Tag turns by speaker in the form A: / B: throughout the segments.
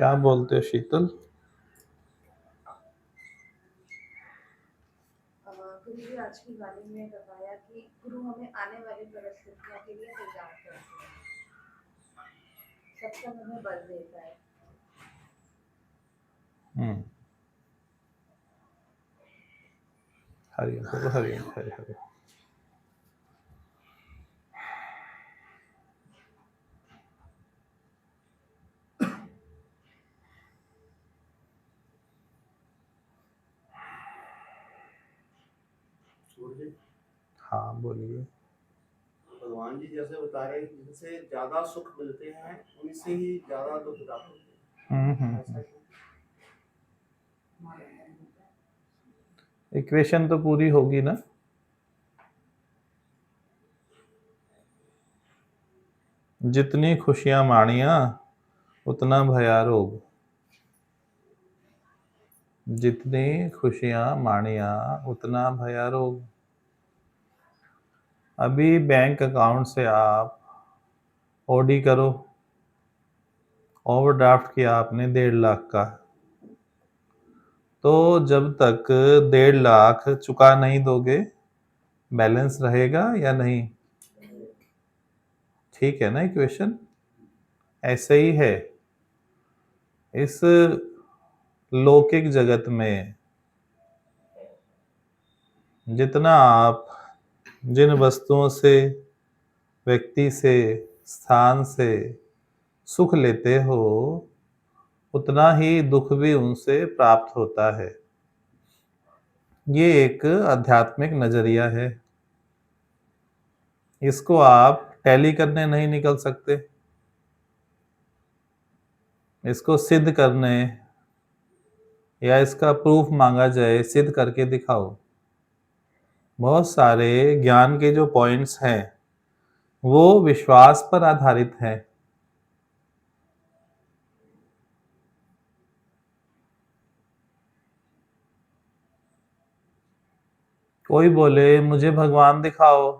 A: क्या बोलते हो शीतल?
B: गुरु जी आज की वाणी में बताया कि गुरु हमें आने वाली परिस्थितियों के लिए तैयार करते हैं, सत्संग हमें बल देता है।
A: हरि बोलो, हरि हरि हरि। हाँ बोलिए।
C: भगवान जी जैसे बता रहे हैं कि जिनसे ज्यादा सुख मिलते हैं उनसे ही ज्यादा दुख प्राप्त होते हैं।
A: इक्वेशन तो पूरी होगी ना? जितनी खुशियां माणिया उतना भया रोग। जितनी खुशियां माणिया उतना भया रोग। अभी बैंक अकाउंट से आप ओडी करो, ओवरड्राफ्ट किया आपने 1.5 लाख का, तो जब तक 1.5 लाख चुका नहीं दोगे बैलेंस रहेगा या नहीं? ठीक है ना इक्वेशन? ऐसे ही है इस लौकिक जगत में। जितना आप जिन वस्तुओं से, व्यक्ति से, स्थान से सुख लेते हो उतना ही दुख भी उनसे प्राप्त होता है। ये एक आध्यात्मिक नजरिया है। इसको आप टैली करने नहीं निकल सकते। इसको सिद्ध करने या इसका प्रूफ मांगा जाए, सिद्ध करके दिखाओ। बहुत सारे ज्ञान के जो पॉइंट्स हैं वो विश्वास पर आधारित हैं। कोई बोले मुझे भगवान दिखाओ,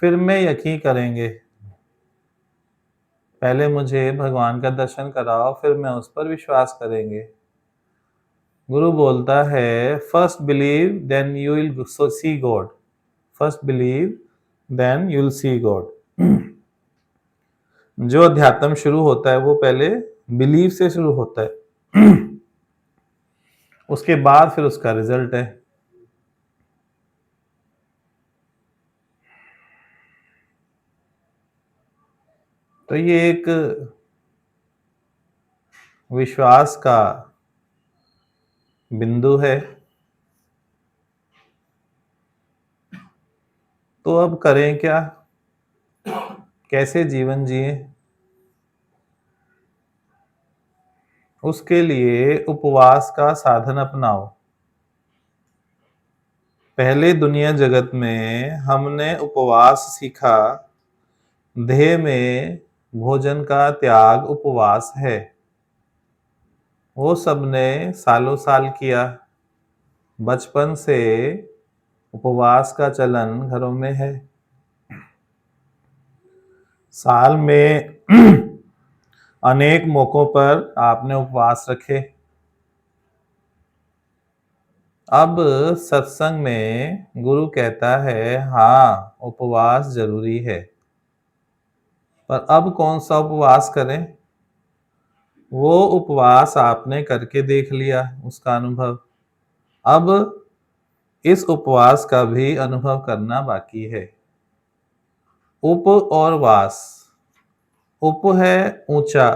A: फिर मैं यकीन करेंगे। पहले मुझे भगवान का दर्शन कराओ, फिर मैं उस पर विश्वास करेंगे। गुरु बोलता है first believe then you will see God. First believe then you will see God. जो अध्यात्म शुरू होता है वो पहले बिलीव से शुरू होता है, उसके बाद फिर उसका रिजल्ट है। तो ये एक विश्वास का बिंदु है। तो अब करें क्या? कैसे जीवन जिए? उसके लिए उपवास का साधन अपनाओ। पहले दुनिया जगत में हमने उपवास सीखा। देह में भोजन का त्याग उपवास है। वो सबने सालों साल किया। बचपन से उपवास का चलन घरों में है। साल में अनेक मौकों पर आपने उपवास रखे। अब सत्संग में गुरु कहता है हाँ उपवास जरूरी है, पर अब कौन सा उपवास करें? वो उपवास आपने करके देख लिया, उसका अनुभव। अब इस उपवास का भी अनुभव करना बाकी है। उप और वास। उप है ऊंचा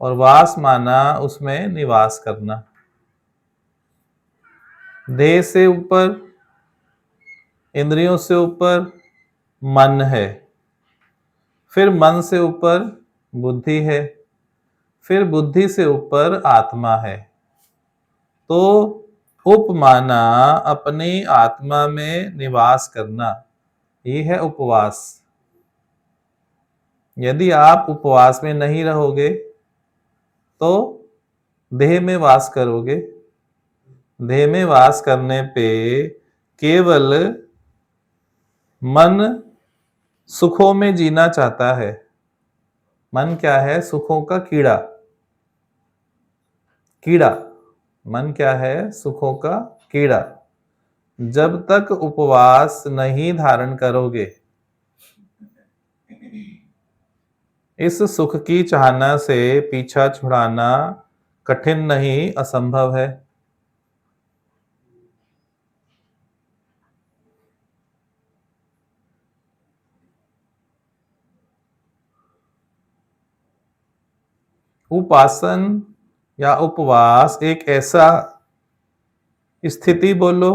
A: और वास माना उसमें निवास करना। देह से ऊपर, इंद्रियों से ऊपर मन है, फिर मन से ऊपर बुद्धि है, फिर बुद्धि से ऊपर आत्मा है। तो उप माना अपनी आत्मा में निवास करना, ये है उपवास। यदि आप उपवास में नहीं रहोगे तो देह में वास करोगे। देह में वास करने पे केवल मन सुखों में जीना चाहता है। मन क्या है? सुखों का कीड़ा। कीड़ा, मन क्या है? सुखों का कीड़ा। जब तक उपवास नहीं धारण करोगे, इस सुख की चाहना से पीछा छुड़ाना कठिन नहीं, असंभव है। उपासन या उपवास एक ऐसा स्थिति बोलो,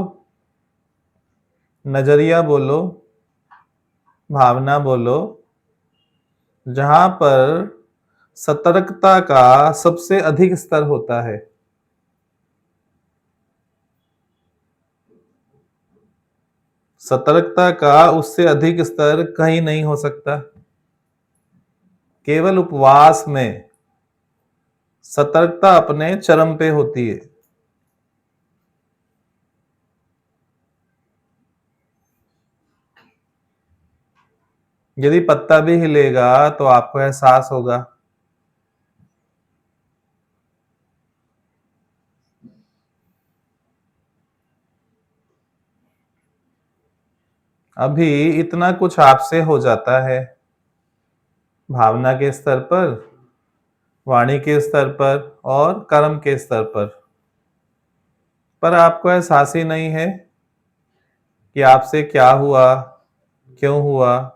A: नजरिया बोलो, भावना बोलो, जहां पर सतर्कता का सबसे अधिक स्तर होता है। सतर्कता का उससे अधिक स्तर कहीं नहीं हो सकता। केवल उपवास में सतर्कता अपने चरम पे होती है। यदि पत्ता भी हिलेगा तो आपको एहसास होगा। अभी इतना कुछ आपसे हो जाता है, भावना के स्तर पर, वाणी के स्तर पर और कर्म के स्तर पर आपको एहसास ही नहीं है कि आपसे क्या हुआ, क्यों हुआ।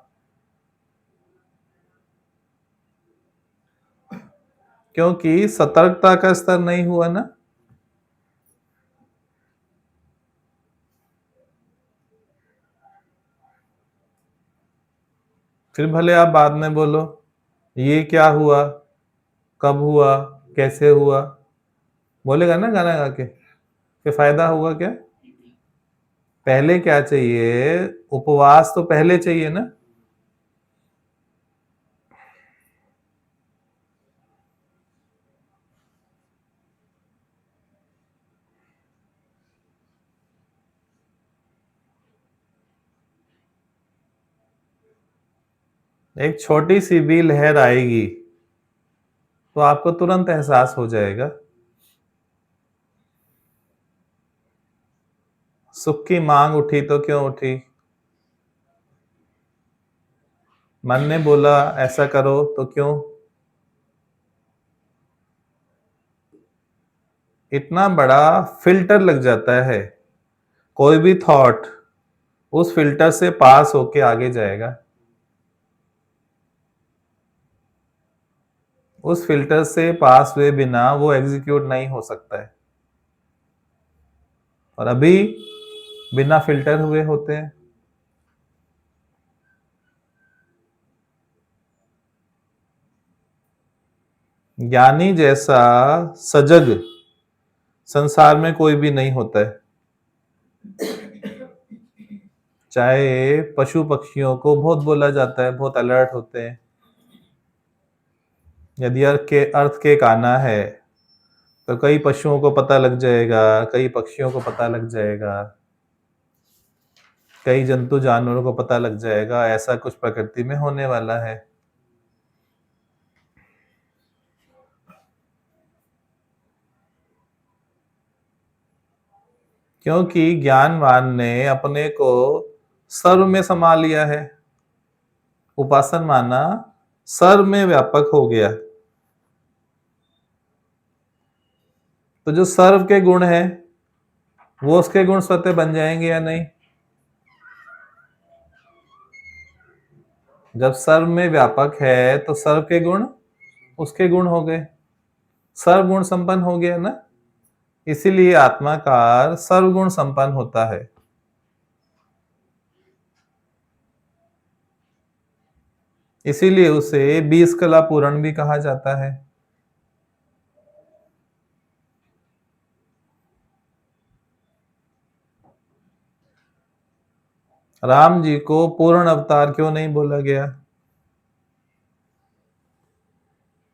A: क्योंकि सतर्कता का स्तर नहीं हुआ ना। फिर भले आप बाद में बोलो ये क्या हुआ, कब हुआ, कैसे हुआ, बोलेगा ना गाना गा के, फिर फायदा होगा क्या? पहले क्या चाहिए? उपवास तो पहले चाहिए ना। एक छोटी सी भी लहर आएगी तो आपको तुरंत एहसास हो जाएगा। सुख की मांग उठी तो क्यों उठी? मन ने बोला ऐसा करो तो क्यों? इतना बड़ा फिल्टर लग जाता है, कोई भी थॉट उस फिल्टर से पास होके आगे जाएगा। उस फिल्टर से पास हुए बिना वो एग्जीक्यूट नहीं हो सकता है। और अभी बिना फिल्टर हुए होते हैं। ज्ञानी जैसा सजग संसार में कोई भी नहीं होता है। चाहे पशु पक्षियों को बहुत बोला जाता है, बहुत अलर्ट होते हैं। यदि अर्थ के काना है तो कई पशुओं को पता लग जाएगा, कई पक्षियों को पता लग जाएगा, कई जंतु जानवरों को पता लग जाएगा ऐसा कुछ प्रकृति में होने वाला है। क्योंकि ज्ञानवान ने अपने को सर्व में समा लिया है। उपासन माना सर्व में व्यापक हो गया। तो जो सर्व के गुण है वो उसके गुण स्वतः बन जाएंगे या नहीं? जब सर्व में व्यापक है तो सर्व के गुण उसके गुण हो गए, सर्व गुण संपन्न हो गया ना। इसीलिए आत्माकार सर्वगुण संपन्न होता है। इसीलिए उसे 20 कला पूर्ण भी कहा जाता है। राम जी को पूर्ण अवतार क्यों नहीं बोला गया?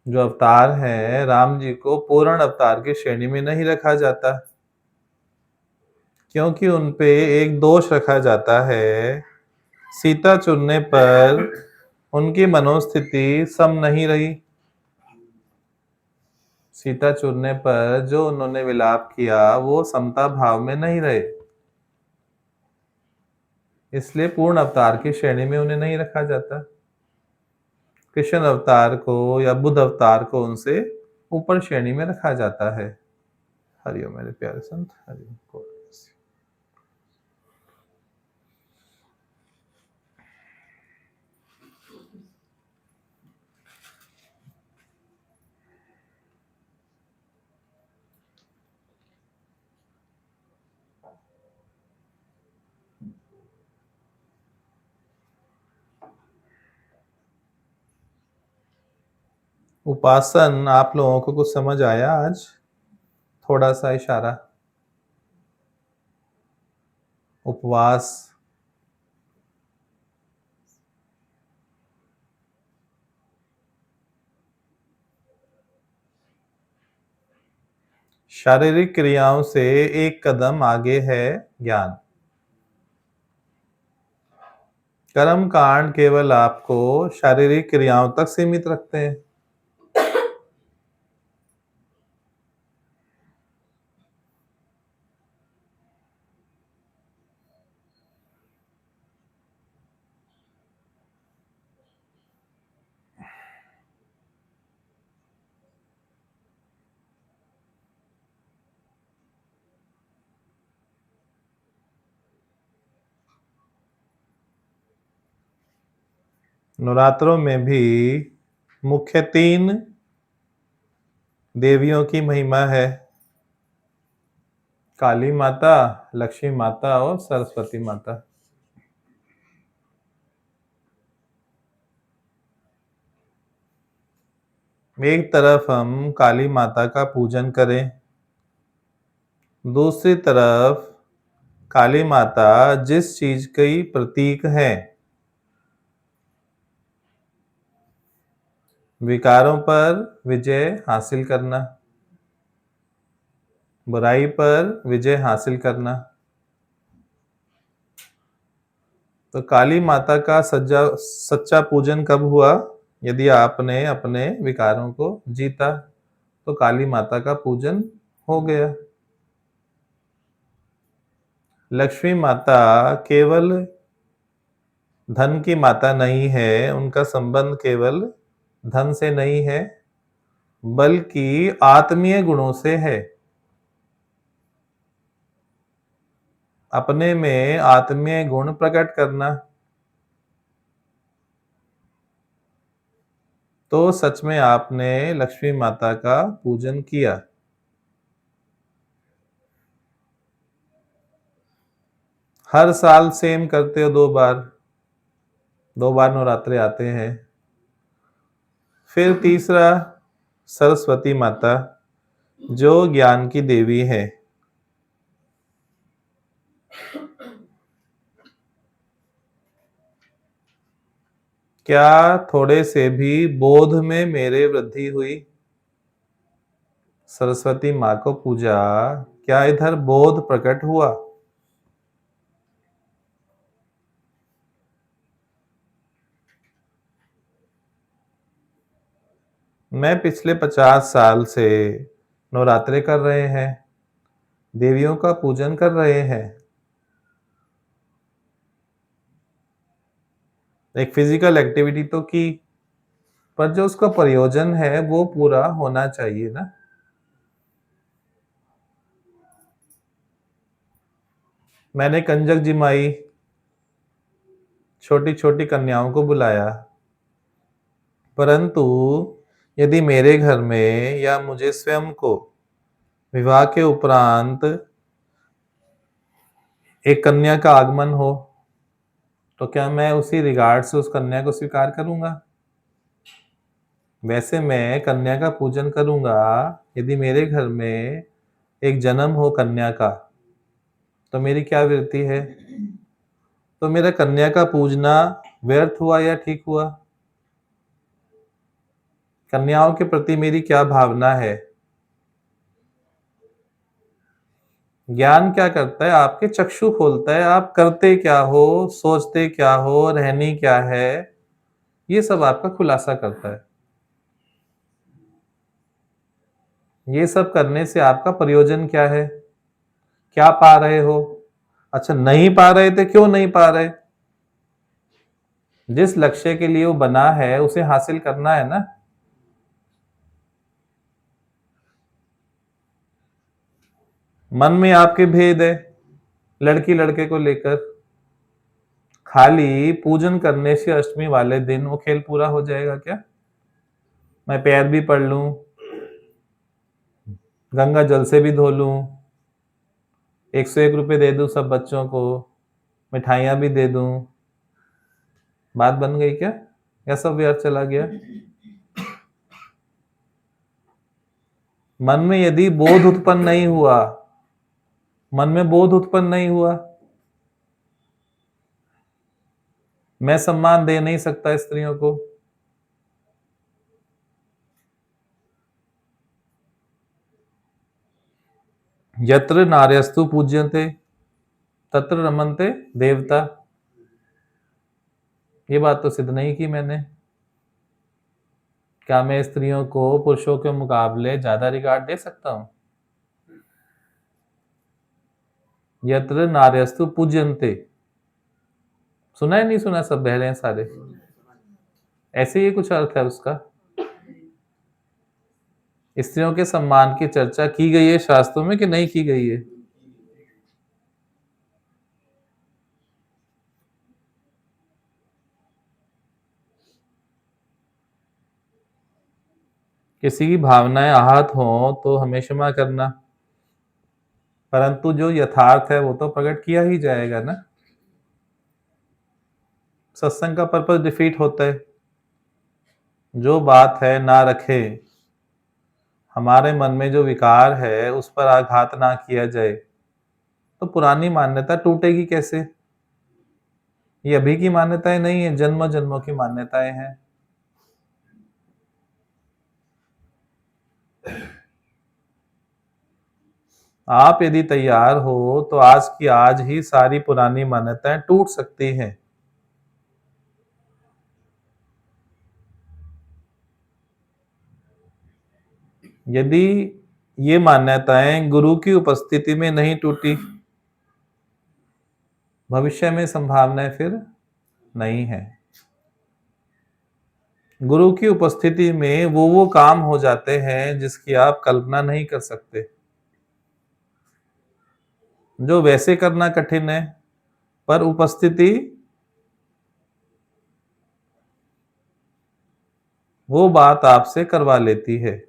A: जो अवतार है राम जी को पूर्ण अवतार की श्रेणी में नहीं रखा जाता, क्योंकि उनपे एक दोष रखा जाता है। सीता चुनने पर उनकी मनोस्थिति सम नहीं रही। सीता चुरने पर जो उन्होंने विलाप किया वो समता भाव में नहीं रहे, इसलिए पूर्ण अवतार की श्रेणी में उन्हें नहीं रखा जाता। कृष्ण अवतार को या बुद्ध अवतार को उनसे ऊपर श्रेणी में रखा जाता है। हरिओम मेरे प्यारे संत, हरिओम। उपासन आप लोगों को कुछ समझ आया आज? थोड़ा सा इशारा। उपवास, शारीरिक क्रियाओं से एक कदम आगे है ज्ञान। कर्म कांड केवल आपको शारीरिक क्रियाओं तक सीमित रखते हैं। नवरात्रों में भी मुख्य 3 देवियों की महिमा है, काली माता, लक्ष्मी माता और सरस्वती माता। एक तरफ हम काली माता का पूजन करें, दूसरी तरफ काली माता जिस चीज की प्रतीक है, विकारों पर विजय हासिल करना, बुराई पर विजय हासिल करना। तो काली माता का सच्चा पूजन कब हुआ? यदि आपने अपने विकारों को जीता तो काली माता का पूजन हो गया। लक्ष्मी माता केवल धन की माता नहीं है, उनका संबंध केवल धन से नहीं है बल्कि आत्मीय गुणों से है। अपने में आत्मीय गुण प्रकट करना, तो सच में आपने लक्ष्मी माता का पूजन किया। हर साल सेम करते हो, 2 बार नवरात्रे आते हैं। फिर तीसरा सरस्वती माता जो ज्ञान की देवी है। क्या थोड़े से भी बोध में मेरे वृद्धि हुई? सरस्वती माँ को पूजा, क्या इधर बोध प्रकट हुआ? मैं पिछले 50 साल से नवरात्रे कर रहे हैं, देवियों का पूजन कर रहे हैं। एक फिजिकल एक्टिविटी तो की, पर जो उसका प्रयोजन है वो पूरा होना चाहिए ना। मैंने कंजक जिमाई, छोटी छोटी कन्याओं को बुलाया, परंतु यदि मेरे घर में या मुझे स्वयं को विवाह के उपरांत एक कन्या का आगमन हो तो क्या मैं उसी रिगार्ड से उस कन्या को स्वीकार करूंगा? वैसे मैं कन्या का पूजन करूंगा यदि मेरे घर में एक जन्म हो कन्या का, तो मेरी क्या वृत्ति है? तो मेरा कन्या का पूजना व्यर्थ हुआ या ठीक हुआ? कन्याओं के प्रति मेरी क्या भावना है? ज्ञान क्या करता है? आपके चक्षु खोलता है, आप करते क्या हो, सोचते क्या हो, रहनी क्या है, ये सब आपका खुलासा करता है। ये सब करने से आपका प्रयोजन क्या है? क्या पा रहे हो? अच्छा, नहीं पा रहे थे, क्यों नहीं पा रहे? जिस लक्ष्य के लिए वो बना है उसे हासिल करना है ना। मन में आपके भेद है लड़की लड़के को लेकर। खाली पूजन करने से अष्टमी वाले दिन वो खेल पूरा हो जाएगा क्या? मैं पैर भी पड़ लूं, गंगा जल से भी धो लूं, 101 रुपए दे दूं सब बच्चों को, मिठाइयां भी दे दूं, बात बन गई क्या? या सब व्यर्थ चला गया? मन में यदि बोध उत्पन्न नहीं हुआ, मन में बोध उत्पन्न नहीं हुआ, मैं सम्मान दे नहीं सकता स्त्रियों को, यत्र नार्यस्तु पूज्यन्ते तत्र रमन्ते देवता। ये बात तो सिद्ध नहीं की मैंने। क्या मैं स्त्रियों को पुरुषों के मुकाबले ज्यादा रिगार्ड दे सकता हूं? यत्र नार्यस्तु पूज्यन्ते, सुना है नहीं सुना? सब बहरे हैं सारे। ऐसे ही कुछ अर्थ है उसका। स्त्रियों के सम्मान की चर्चा की गई है शास्त्रों में कि नहीं की गई है? किसी की भावनाएं आहत हो तो हमें क्षमा करना, परंतु जो यथार्थ है वो तो प्रकट किया ही जाएगा ना। सत्संग का पर्पस डिफीट होता है। जो बात है ना रखे, हमारे मन में जो विकार है उस पर आघात ना किया जाए, तो पुरानी मान्यता टूटेगी कैसे? ये अभी की मान्यताएं नहीं है, जन्म जन्मों की मान्यताएं हैं। आप यदि तैयार हो तो आज की आज ही सारी पुरानी मान्यताएं टूट सकती हैं। यदि ये मान्यताएं गुरु की उपस्थिति में नहीं टूटी, भविष्य में संभावनाएं फिर नहीं है। गुरु की उपस्थिति में वो काम हो जाते हैं जिसकी आप कल्पना नहीं कर सकते, जो वैसे करना कठिन है, पर उपस्थिति वो बात आपसे करवा लेती है।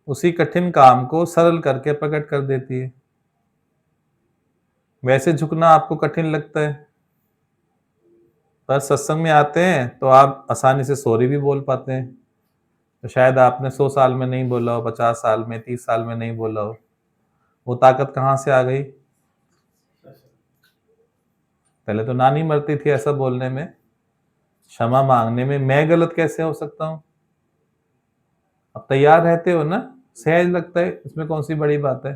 A: उसी कठिन काम को सरल करके प्रकट कर देती है। वैसे झुकना आपको कठिन लगता है, पर सत्संग में आते हैं तो आप आसानी से सॉरी भी बोल पाते हैं। तो शायद आपने 100 साल में नहीं बोला हो, 50 साल में, 30 साल में नहीं बोला हो। वो ताकत कहाँ से आ गई? पहले तो नानी मरती थी ऐसा बोलने में, क्षमा मांगने में मैं गलत कैसे हो सकता हूं? अब तैयार रहते हो ना, सहज लगता है, इसमें कौन सी बड़ी बात है?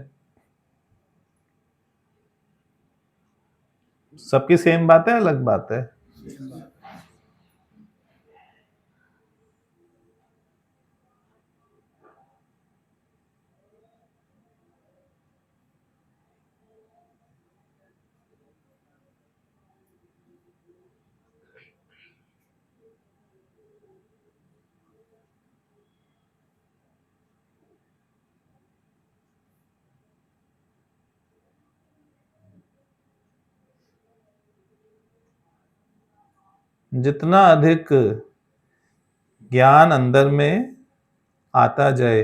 A: सबकी सेम बात है, अलग बात है। जितना अधिक ज्ञान अंदर में आता जाए,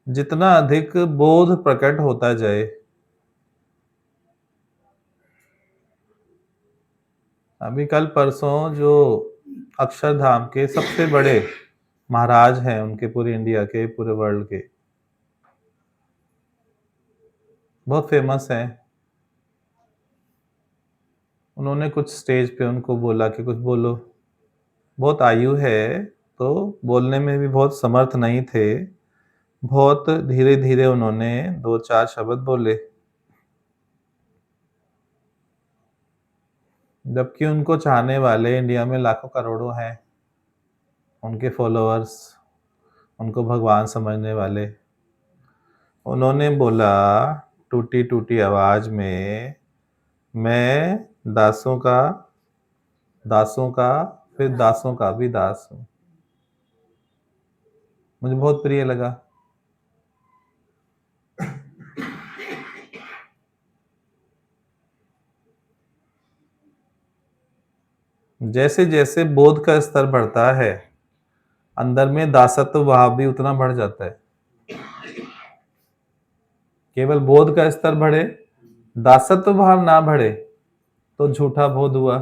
A: जितना अधिक बोध प्रकट होता जाए, अभी कल परसों जो अक्षरधाम के सबसे बड़े महाराज हैं, उनके पूरे इंडिया के, पूरे वर्ल्ड के, बहुत फेमस हैं, उन्होंने कुछ स्टेज पे उनको बोला कि कुछ बोलो। बहुत आयु है तो बोलने में भी बहुत समर्थ नहीं थे, बहुत धीरे धीरे उन्होंने 2-4 शब्द बोले, जबकि उनको चाहने वाले इंडिया में लाखों करोड़ों हैं, उनके फॉलोअर्स। उनको भगवान समझने वाले, उन्होंने बोला टूटी टूटी आवाज में, मैं दासों का फिर दासों का भी दास हूं। मुझे बहुत प्रिय लगा। जैसे जैसे बोध का स्तर बढ़ता है, अंदर में दासत्व भाव भी उतना बढ़ जाता है। केवल बोध का स्तर बढ़े, दासत्व भाव ना बढ़े तो झूठा बोध हुआ।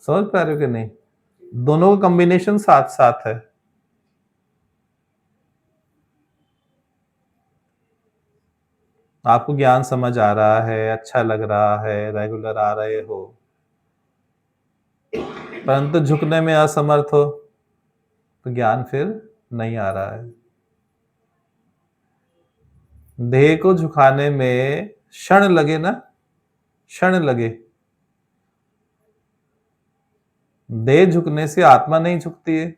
A: समझ पा रहे हो कि नहीं? दोनों का कॉम्बिनेशन साथ साथ है। आपको ज्ञान समझ आ रहा है, अच्छा लग रहा है, रेगुलर आ रहे हो, परंतु झुकने में असमर्थ हो तो ज्ञान फिर नहीं आ रहा है। देह को झुकाने में क्षण लगे ना, क्षण लगे। देह झुकने से आत्मा नहीं झुकती है।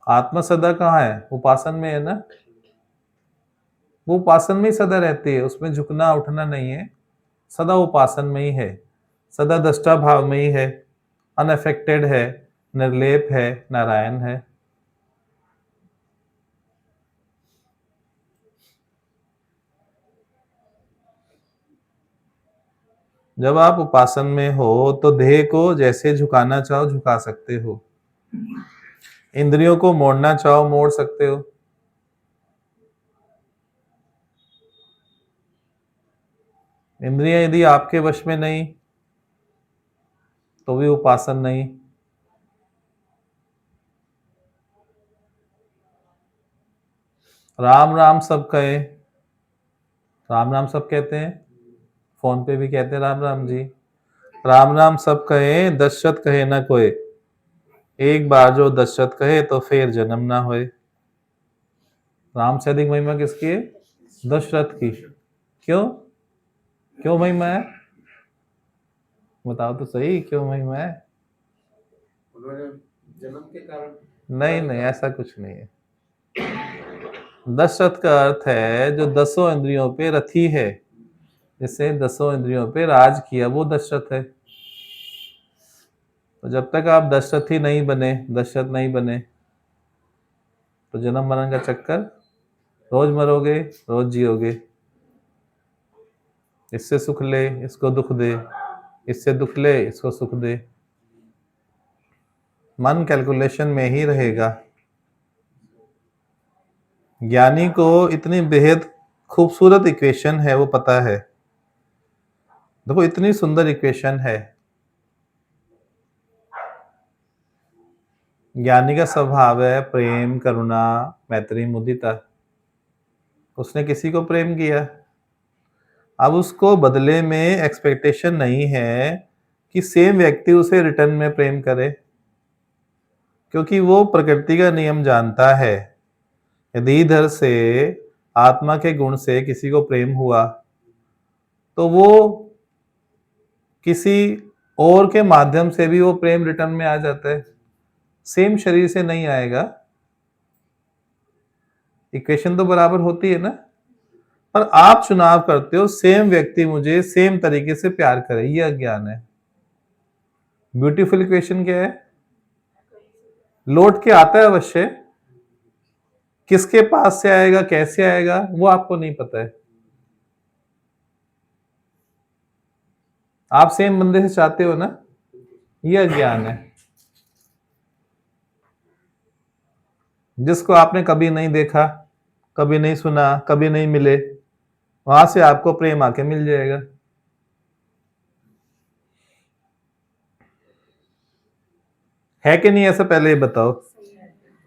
A: आत्मा सदा कहाँ है? उपासन में है ना। वो उपासन में ही सदा रहती है, उसमें झुकना उठना नहीं है, सदा उपासन में ही है, सदा दृष्टा भाव में ही है, अनअफेक्टेड है, निर्लेप है, नारायण है। जब आप उपासन में हो तो देह को जैसे झुकाना चाहो झुका सकते हो, इंद्रियों को मोड़ना चाहो मोड़ सकते हो। इंद्रियां यदि आपके वश में नहीं तो भी उपासन नहीं। राम राम सब कहे, राम राम सब कहते हैं, फोन पे भी कहते हैं राम राम जी। राम राम सब कहे, दशरथ कहे ना कोई, एक बार जो दशरथ कहे तो फिर जन्म ना होए। राम से अधिक महिमा किसकी है? दशरथ की। क्यों? क्यों महिमा है? बताओ तो सही, क्यों महिमा है?
C: उन्होंने जन्म के कारण।
A: नहीं नहीं, ऐसा कुछ नहीं है। दशरथ का अर्थ है जो दसों इंद्रियों पे रथी है, जिससे दसों इंद्रियों पे राज किया, वो दशरथ है। तो जब तक आप दशरथी नहीं बने, दशरथ नहीं बने, तो जन्म मरण का चक्कर, रोज मरोगे रोज जियोगे। इससे सुख ले इसको दुख दे, इससे दुख ले इसको सुख दे। मन कैलकुलेशन में ही रहेगा। ज्ञानी को इतनी बेहद खूबसूरत इक्वेशन है, वो पता है। देखो इतनी सुंदर इक्वेशन है। ज्ञानी का स्वभाव है प्रेम, करुणा, मैत्री, मुदिता। उसने किसी को प्रेम किया, अब उसको बदले में एक्सपेक्टेशन नहीं है कि सेम व्यक्ति उसे रिटर्न में प्रेम करे, क्योंकि वो प्रकृति का नियम जानता है। यदि इधर से आत्मा के गुण से किसी को प्रेम हुआ तो वो किसी और के माध्यम से भी वो प्रेम रिटर्न में आ जाता है, सेम शरीर से नहीं आएगा। इक्वेशन तो बराबर होती है ना। पर आप चुनाव करते हो सेम व्यक्ति मुझे सेम तरीके से प्यार करे, ये अज्ञान है। ब्यूटीफुल इक्वेशन क्या है? लौट के आता है अवश्य, किसके पास से आएगा, कैसे आएगा, वो आपको नहीं पता है। आप सेम बंदे से चाहते हो ना, ये अज्ञान है। जिसको आपने कभी नहीं देखा, कभी नहीं सुना, कभी नहीं मिले, वहां से आपको प्रेम आके मिल जाएगा। है कि नहीं ऐसा? पहले ये बताओ,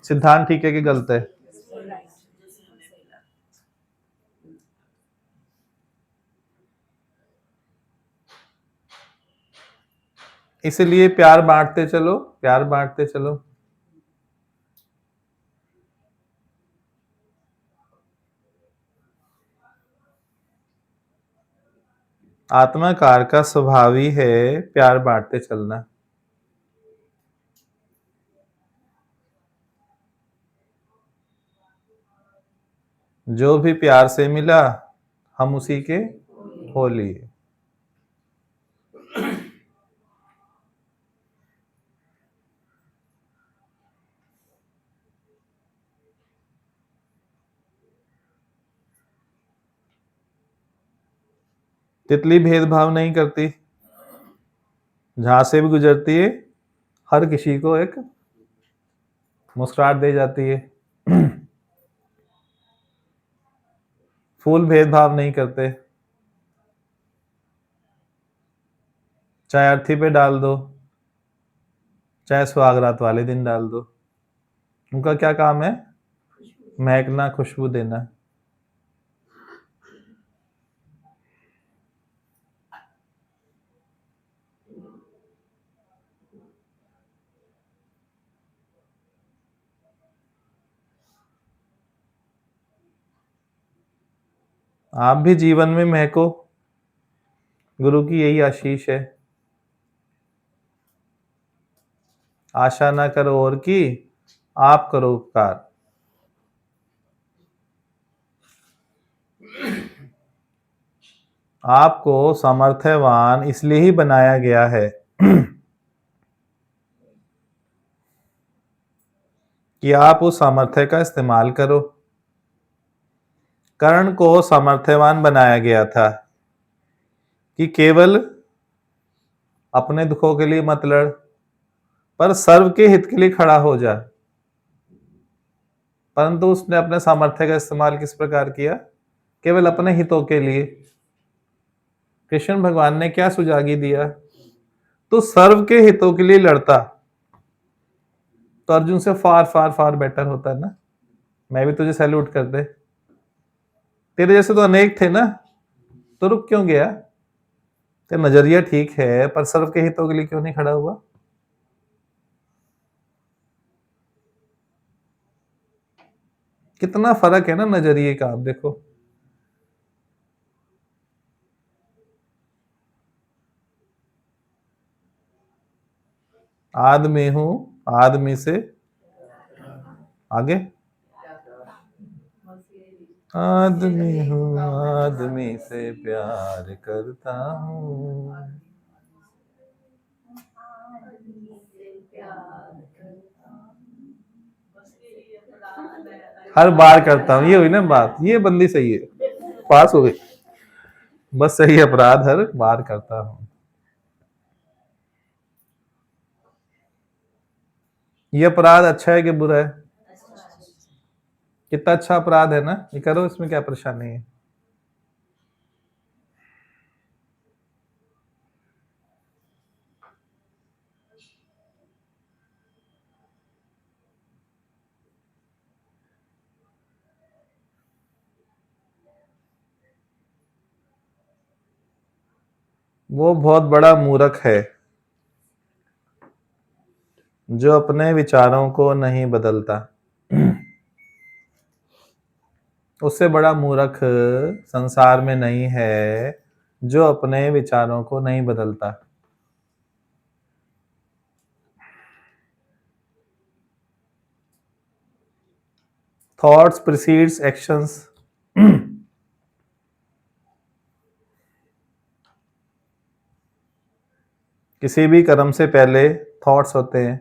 A: सिद्धांत ठीक है कि गलत है? इसलिए प्यार बांटते चलो, प्यार बांटते चलो। आत्माकार का स्वभाव ही है प्यार बांटते चलना। जो भी प्यार से मिला हम उसी के हो लिए। तितली भेदभाव नहीं करती, जहां से भी गुजरती है हर किसी को एक मुस्कुराहट दे जाती है। फूल भेदभाव नहीं करते, चाहे अर्थी पे डाल दो चाहे सुहागरात वाले दिन डाल दो, उनका क्या काम है? महकना, खुशबू देना। आप भी जीवन में महको, गुरु की यही आशीष है। आशा ना करो और की, आप करो उपकार। आपको सामर्थ्यवान इसलिए ही बनाया गया है कि आप उस सामर्थ्य का इस्तेमाल करो। कर्ण को सामर्थ्यवान बनाया गया था कि केवल अपने दुखों के लिए मत लड़, पर सर्व के हित के लिए खड़ा हो जा। परंतु उसने अपने सामर्थ्य का इस्तेमाल किस प्रकार किया? केवल अपने हितों के लिए। कृष्ण भगवान ने क्या सुझागी दिया? तो सर्व के हितों के लिए लड़ता तो अर्जुन से फार फार फार बेटर होता है ना। मैं भी तुझे सैल्यूट कर दे, तेरे जैसे तो अनेक थे ना, तो रुक क्यों गया? तेरा नजरिया ठीक है पर सर्व के हितों के लिए क्यों नहीं खड़ा हुआ? कितना फर्क है ना नजरिए का, आप देखो। आदमी हूं, आदमी से आगे। आदमी हूँ, आदमी से प्यार करता हूँ। हर बार करता हूँ, ये हुई ना बात, ये बंदी सही है, पास हो गई। बस सही अपराध हर बार करता हूँ। ये अपराध अच्छा है कि बुरा है? कितना अच्छा अपराध है ना, ये करो, इसमें क्या परेशानी है? वो बहुत बड़ा मूर्ख है जो अपने विचारों को नहीं बदलता। उससे बड़ा मूर्ख संसार में नहीं है जो अपने विचारों को नहीं बदलता। Thoughts precedes actions. किसी भी कर्म से पहले थॉट्स होते हैं,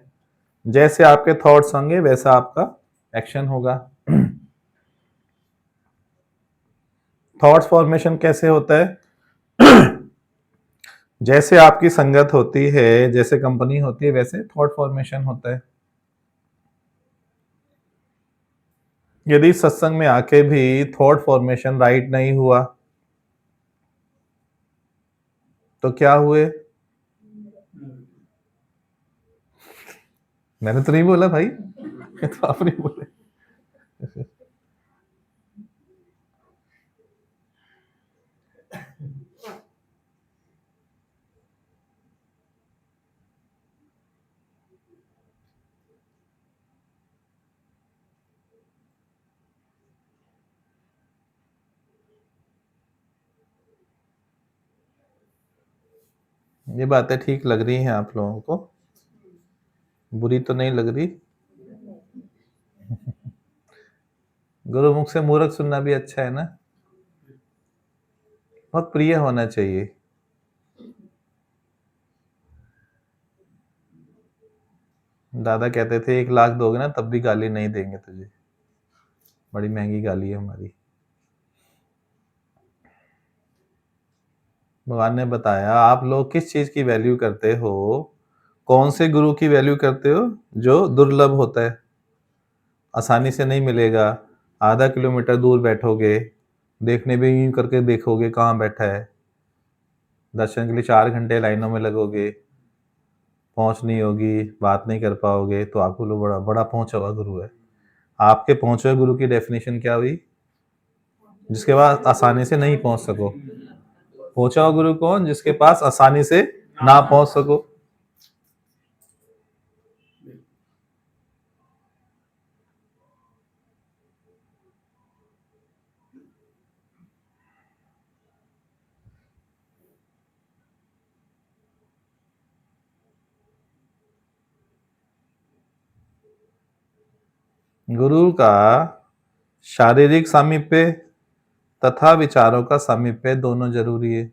A: जैसे आपके थॉट्स होंगे वैसा आपका एक्शन होगा। थॉट्स फॉर्मेशन कैसे होता है? जैसे आपकी संगत होती है, जैसे कंपनी होती है, वैसे थॉट फॉर्मेशन होता है। यदि सत्संग में आके भी थॉट फॉर्मेशन राइट नहीं हुआ तो क्या हुए? मैंने तो नहीं बोला भाई, ये तो आप नहीं बोले। ये बातें ठीक लग रही हैं आप लोगों को? बुरी तो नहीं लग रही? गुरुमुख से मूर्ख सुनना भी अच्छा है ना? बहुत प्रिय होना चाहिए। दादा कहते थे 1 लाख दोगे ना तब भी गाली नहीं देंगे तुझे। बड़ी महंगी गाली है हमारी। भगवान ने बताया आप लोग किस चीज की वैल्यू करते हो? कौन से गुरु की वैल्यू करते हो? जो दुर्लभ होता है, आसानी से नहीं मिलेगा। आधा किलोमीटर दूर बैठोगे, देखने भी यूं करके देखोगे कहाँ बैठा है। दर्शन के लिए 4 घंटे लाइनों में लगोगे, पहुंच नहीं होगी, बात नहीं कर पाओगे, तो आपको लोग बड़ा बड़ा पहुंचा हुआ गुरु है। आपके पहुंचे हुए गुरु की डेफिनेशन क्या हुई? जिसके पास आसानी से नहीं पहुंच सको। पहुंचा हुआ गुरु कौन? जिसके पास आसानी से ना पहुंच सको। गुरु का शारीरिक सामीप्य तथा विचारों का सामीप्य दोनों जरूरी है।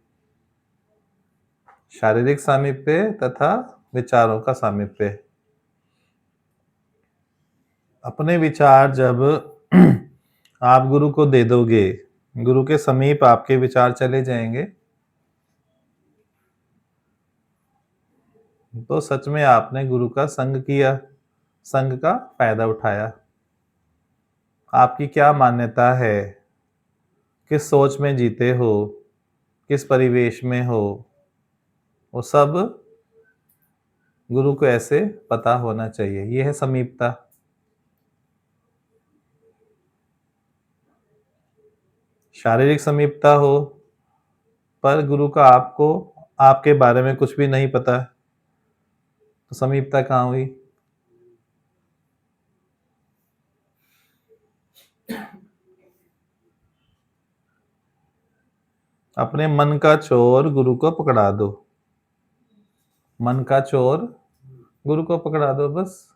A: शारीरिक सामीप्य तथा विचारों का सामीप्य। अपने विचार जब आप गुरु को दे दोगे, गुरु के समीप आपके विचार चले जाएंगे, तो सच में आपने गुरु का संग किया, संग का फायदा उठाया। आपकी क्या मान्यता है, किस सोच में जीते हो, किस परिवेश में हो, वो सब गुरु को ऐसे पता होना चाहिए। ये है समीपता। शारीरिक समीपता हो पर गुरु का आपको आपके बारे में कुछ भी नहीं पता, तो समीपता कहाँ हुई? अपने मन का चोर गुरु को पकड़ा दो। मन का चोर गुरु को पकड़ा दो बस।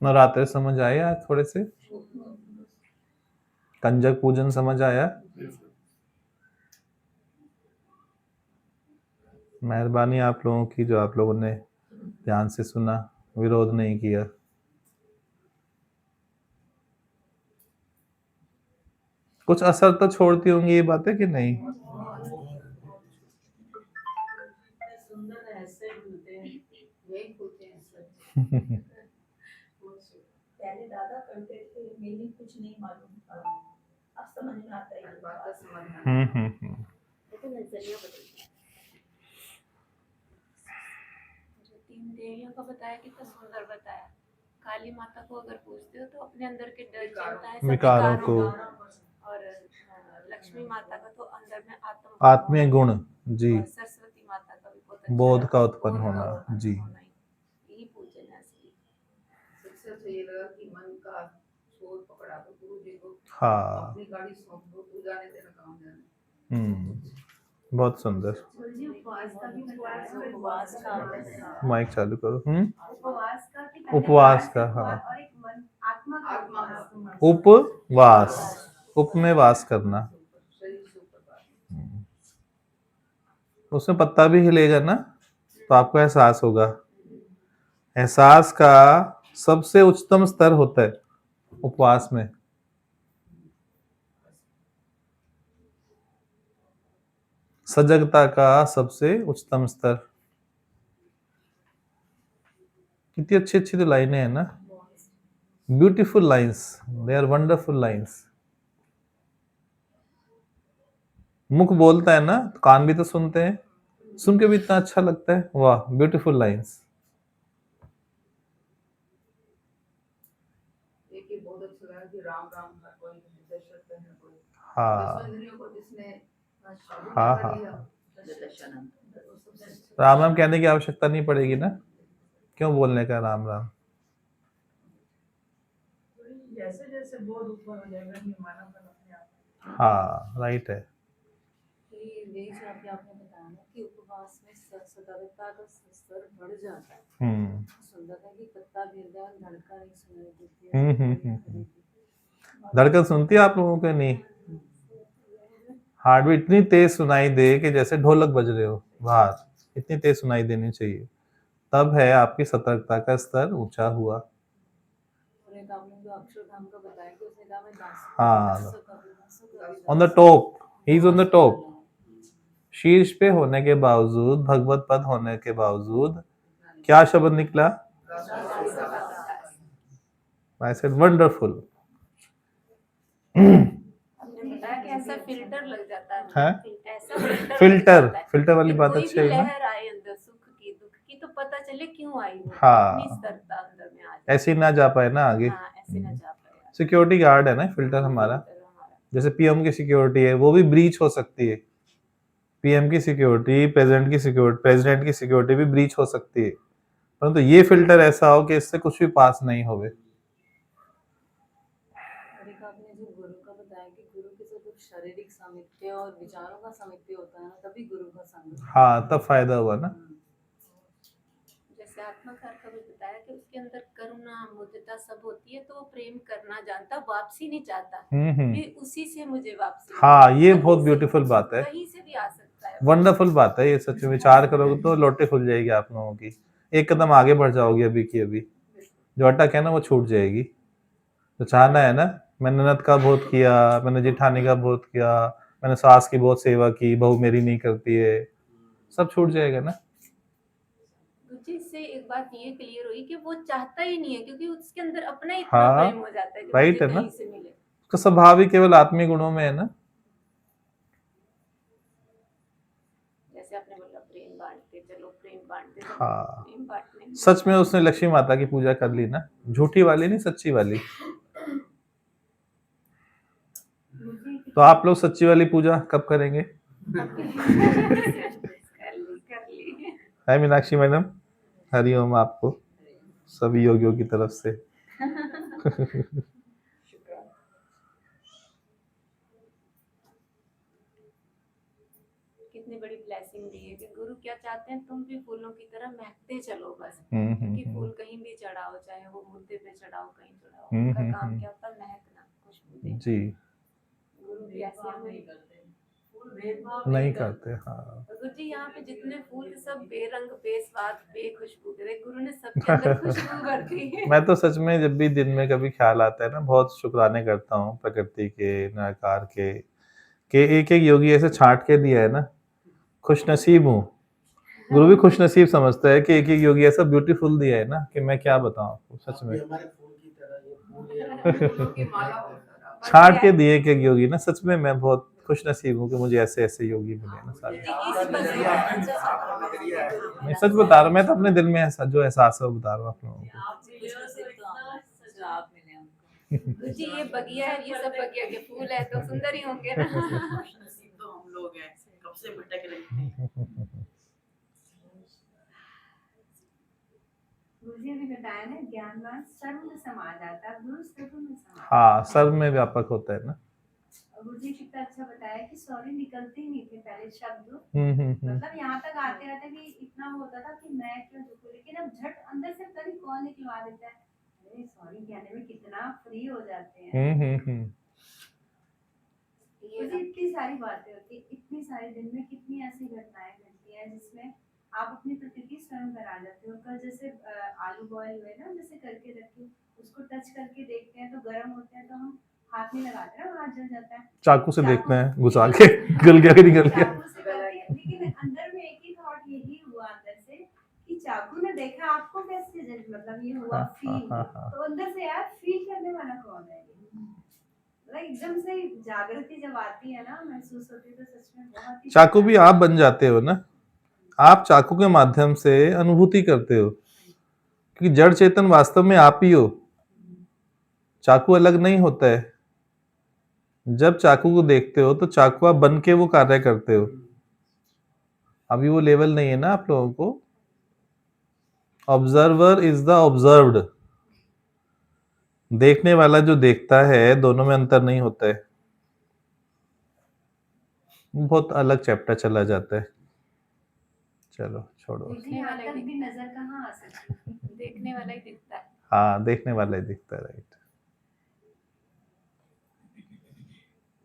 A: नवरात्रे समझ आए आज थोड़े से? कंजक पूजन समझ आया? मेहरबानी आप लोगों की जो आप लोगों ने ध्यान से सुना, विरोध नहीं किया। कुछ असर तो छोड़ती होंगी ये बातें कि नहीं?
B: सुंदर रहस्य खुलते हैं, यही खुलते हैं सब।
D: पहले दादा करते थे, मैंने कुछ नहीं मालूम था, अब समझ में आता है ये
B: बात का
D: बात।
B: समाधान
D: देखो नजरिया बदल गया।
E: जो 3 देवियों का बताया कितना सुंदर बताया। काली माता को अगर पूजते हो तो अपने अंदर के डर चिंता है सब
A: विकारों को,
E: और लक्ष्मी माता का तो अंदर में
A: आत्मीय गुण जी,
E: और सरस्वती माता का भी बहुत अच्छा
A: बोध
E: है,
A: का उत्पन्न
E: बोध का
A: होना
E: उत्पन्न
A: जी।
E: होना ही। यही पूजन है असली।
B: सबसे अच्छा ये लगा कि मन का चोर पकड़ा दो, गुरु जी को
A: हाँ,
B: अपनी गाड़ी सौंप दो, तू जाने देना काम जाने।
A: बहुत सुंदर।
B: जी उपवास का भी
D: उपवास का
A: माइक चालू करो।
B: उपवास का कि पहले
A: उपवास का,
B: हुआ
A: हाँ।
B: और एक मन आत्मा का
A: उपवास, उप में वास करना।
B: शरीर से ऊपर बात।
A: उसमें पत्ता भी हिलेगा ना तो आपको एहसास होगा। एहसास का सबसे उच्चतम स्तर होता है उपवास में। सजगता का सबसे उच्चतम स्तर। कितनी अच्छी अच्छी तो लाइनें हैं ना, beautiful lines, they are wonderful lines. मुख बोलता है ना तो कान भी तो सुनते हैं, सुन के भी इतना अच्छा लगता है। वाह, ब्यूटीफुल लाइंस।
D: राम राम हर कोई दशरथ है कोई
A: हाँ
D: इंद्रियों को जिसने
A: हाँ हाँ राम राम कहने की आवश्यकता नहीं पड़ेगी ना, क्यों बोलने का राम राम।
D: जैसे जैसे बोध ऊपर हो जाएगा निर्माणापन अपने आप।
A: हाँ राइट है।
B: यही जो अभी आपने बताया ना कि उपवास में सदाव्रता का स्तर बढ़ जाता है। सुंदरता की पत्ता गिर गया और धड़का नहीं सुनाई देती है।
A: धड़कन सुनती है आप लोगों के? नहीं, हार्ट बीट इतनी तेज सुनाई दे कि जैसे ढोलक बज रहे हो बाहर, इतनी तेज सुनाई देनी चाहिए, तब है आपकी सतर्कता का स्तर ऊंचा हुआ।
B: और एक आपने जो अक्षरधाम का बताया कि उसने कहा मैं
A: हाँ on the top, he is on the top. शीर्ष पे होने के बावजूद, भगवत पद होने के बावजूद क्या शब्द निकला? I said wonderful.
E: आपने बताया कि ऐसा फिल्टर लग जाता है, ऐसा
A: फिल्टर वाली बात अच्छी है ना।
E: लहर आए अंदर सुख की दुख की तो पता चले क्यों आई वो,
A: हाँ।
E: इतनी स्थिरता अंदर में आ जाए,
A: ऐसे ही ना जा पाए ना आगे।
E: हाँ, ऐसे ना जा पाए।
A: सिक्योरिटी गार्ड है ना फिल्टर हमारा, जैसे पीएम की सिक्योरिटी है, वो भी ब्रीच हो सकती है। पीएम की सिक्योरिटी, प्रेसिडेंट की सिक्योरिटी भी ब्रीच हो सकती है, परंतु ये फिल्टर ऐसा हो कि इससे कुछ भी पास नहीं होवे।
B: आपने जो गुरु का बताया कि गुरु के साथ जब शारीरिक सामिप्य और विचारों का सामिप्य होता है ना, तभी गुरु का संग।
A: हाँ तब फायदा हुआ ना।
E: जैसे आत्मकार का भी बताया कि उसके अंदर करुणा मुदिता सब होती है, तो वो प्रेम करना जानता, वापसी नहीं चाहता, फिर उसी से मुझे वापसी।
A: हाँ ये बहुत ब्यूटीफुल बात है,
E: कहीं से भी आ सकता है,
A: वंडरफुल बात है ये। सच में विचार करोगे तो लोटे खुल जाएगी आप लोगों की, एक कदम आगे बढ़ जाओगे अभी की अभी, जो अटक है ना वो छूट जाएगी। तो चाहना है ना, मैंने ननद का बहुत किया, मैंने जेठानी का बहुत किया, मैंने सास की बहुत सेवा की, बहू मेरी नहीं करती है, सब छूट जाएगा ना।
E: इससे एक बात ये क्लियर हुई कि वो चाहता ही नहीं है, क्योंकि उसके अंदर अपना इतना
A: हाँ,
E: प्रेम हो जाता है कि
A: राइट
E: मुझे
A: है ना,
E: कहीं से मिले।
A: उसका स्वभाव ही केवल आत्मिक गुणों में है ना।
E: जैसे आपने बोला प्रेम बांटते चलो, प्रेम बांटते चलो,
A: हाँ
E: प्रेम बांटने
A: सच में उसने लक्ष्मी माता की पूजा कर ली ना, झूठी वाली नहीं, सच्ची वाली। तो आप लोग सच्ची वाली पूजा कब करेंगे?
E: कर ली।
A: है मीनाक्षी मैडम, हरिओम आपको सभी योगियों की तरफ से।
E: कितनी बड़ी ब्लेसिंग दी है कि गुरु क्या चाहते हैं, तुम भी फूलों की तरह महकते चलो बस, कि फूल कहीं भी चढ़ाओ, चाहे वो मुद्दे पे चढ़ाओ, कहीं चढ़ाओ, उनका काम क्या होता है, महकना, खुशबू देना। जी गुरु भी ऐसे हमें
A: नहीं करते। हाँ
E: गुरु जी यहाँ पे जितने फूल सब बेरंग, बेस्वाद, बेखुशबू थे, गुरु ने सबके अंदर खुशबू भर दी है।
A: मैं तो सच में जब भी दिन में कभी ख्याल आता है ना, बहुत शुक्राने करता हूँ प्रकृति के, निराकार के, एक एक योगी ऐसे छांट के दिया है ना, खुशनसीब हूँ। गुरु भी खुशनसीब समझता है कि एक एक योगी ऐसा ब्यूटीफुल दिया है ना कि मैं क्या बताऊँ आपको, सच में छांट के दिए एक एक योगी ना, सच में मैं बहुत खुशनसीब हूँ कि मुझे ऐसे ऐसे योगी मिले ना सारे। मैं सच बता रहा हूँ, मैं तो अपने दिल में ऐसा जो एहसास है वो बता रहा हूँ आप लोगों को।
E: जी ये बगिया है, ये सब बगिया के फूल है तो सुंदर ही होंगे ना।
D: तो हम लोग हैं, कब से भटक रहे थे।
B: गुरुजी ने बताया ना, ज्ञानवान सर्व में समा जाता है, गुरु सर्व में समा।
A: हाँ सर्व में व्यापक होता है ना।
B: गुरुजी कितना अच्छा बताया कि सॉरी निकलते ही नहीं थे पहले शब्द, मतलब यहाँ तक आते आते भी इतना होता था कि मैं क्यों झुकूं, लेकिन अब झट अंदर से पता नहीं कौन निकलवा देता है, अरे सॉरी कहने में कितना फ्री हो जाते हैं। ये इतनी सारी बातें होती है, इतनी सारी दिन में कितनी ऐसी घटनाएं घटती हैं जिसमें आप अपनी प्रकृति स्वयं पर आ जाते हो। कल जैसे आलू बॉयल हुए ना, जैसे करके रखे, उसको टच करके देखते हैं तो गर्म होते हैं, तो हम हाथ नहीं लगाते ना, हाथ जल जाता है, चाकू से देखते हैं घुसा के गल गया कि नहीं गल गया। लेकिन अंदर में एक ही थॉट यही हुआ अंदर से कि चाकू ने देखा आपको कैसे, मतलब ये हुआ फील, तो अंदर से यार फील करने वाला कौन है, एकदम से जागृति जब आती है ना, महसूस होती है, तो सच में बहुत ही। चाकू भी आप बन जाते हो ना, आप चाकू के माध्यम से अनुभूति करते हो, क्योंकि जड़ चेतन वास्तव में आप ही हो।
A: चाकू अलग नहीं होता है। जब चाकू को देखते हो तो चाकुआ बन के वो कार्य करते हो। अभी वो लेवल नहीं है ना आप लोगों को। Observer is the observed. देखने वाला जो देखता है, दोनों में अंतर नहीं होता है। बहुत अलग चैप्टर चला जाता है। चलो छोड़ो।
B: देखने
E: वाला
B: तक
E: ही
B: भी नजर कहाँ आ सकती है।
E: देखने वाला ही दिखता है।
A: हाँ, देखने वाला ही दिखता है, राइट।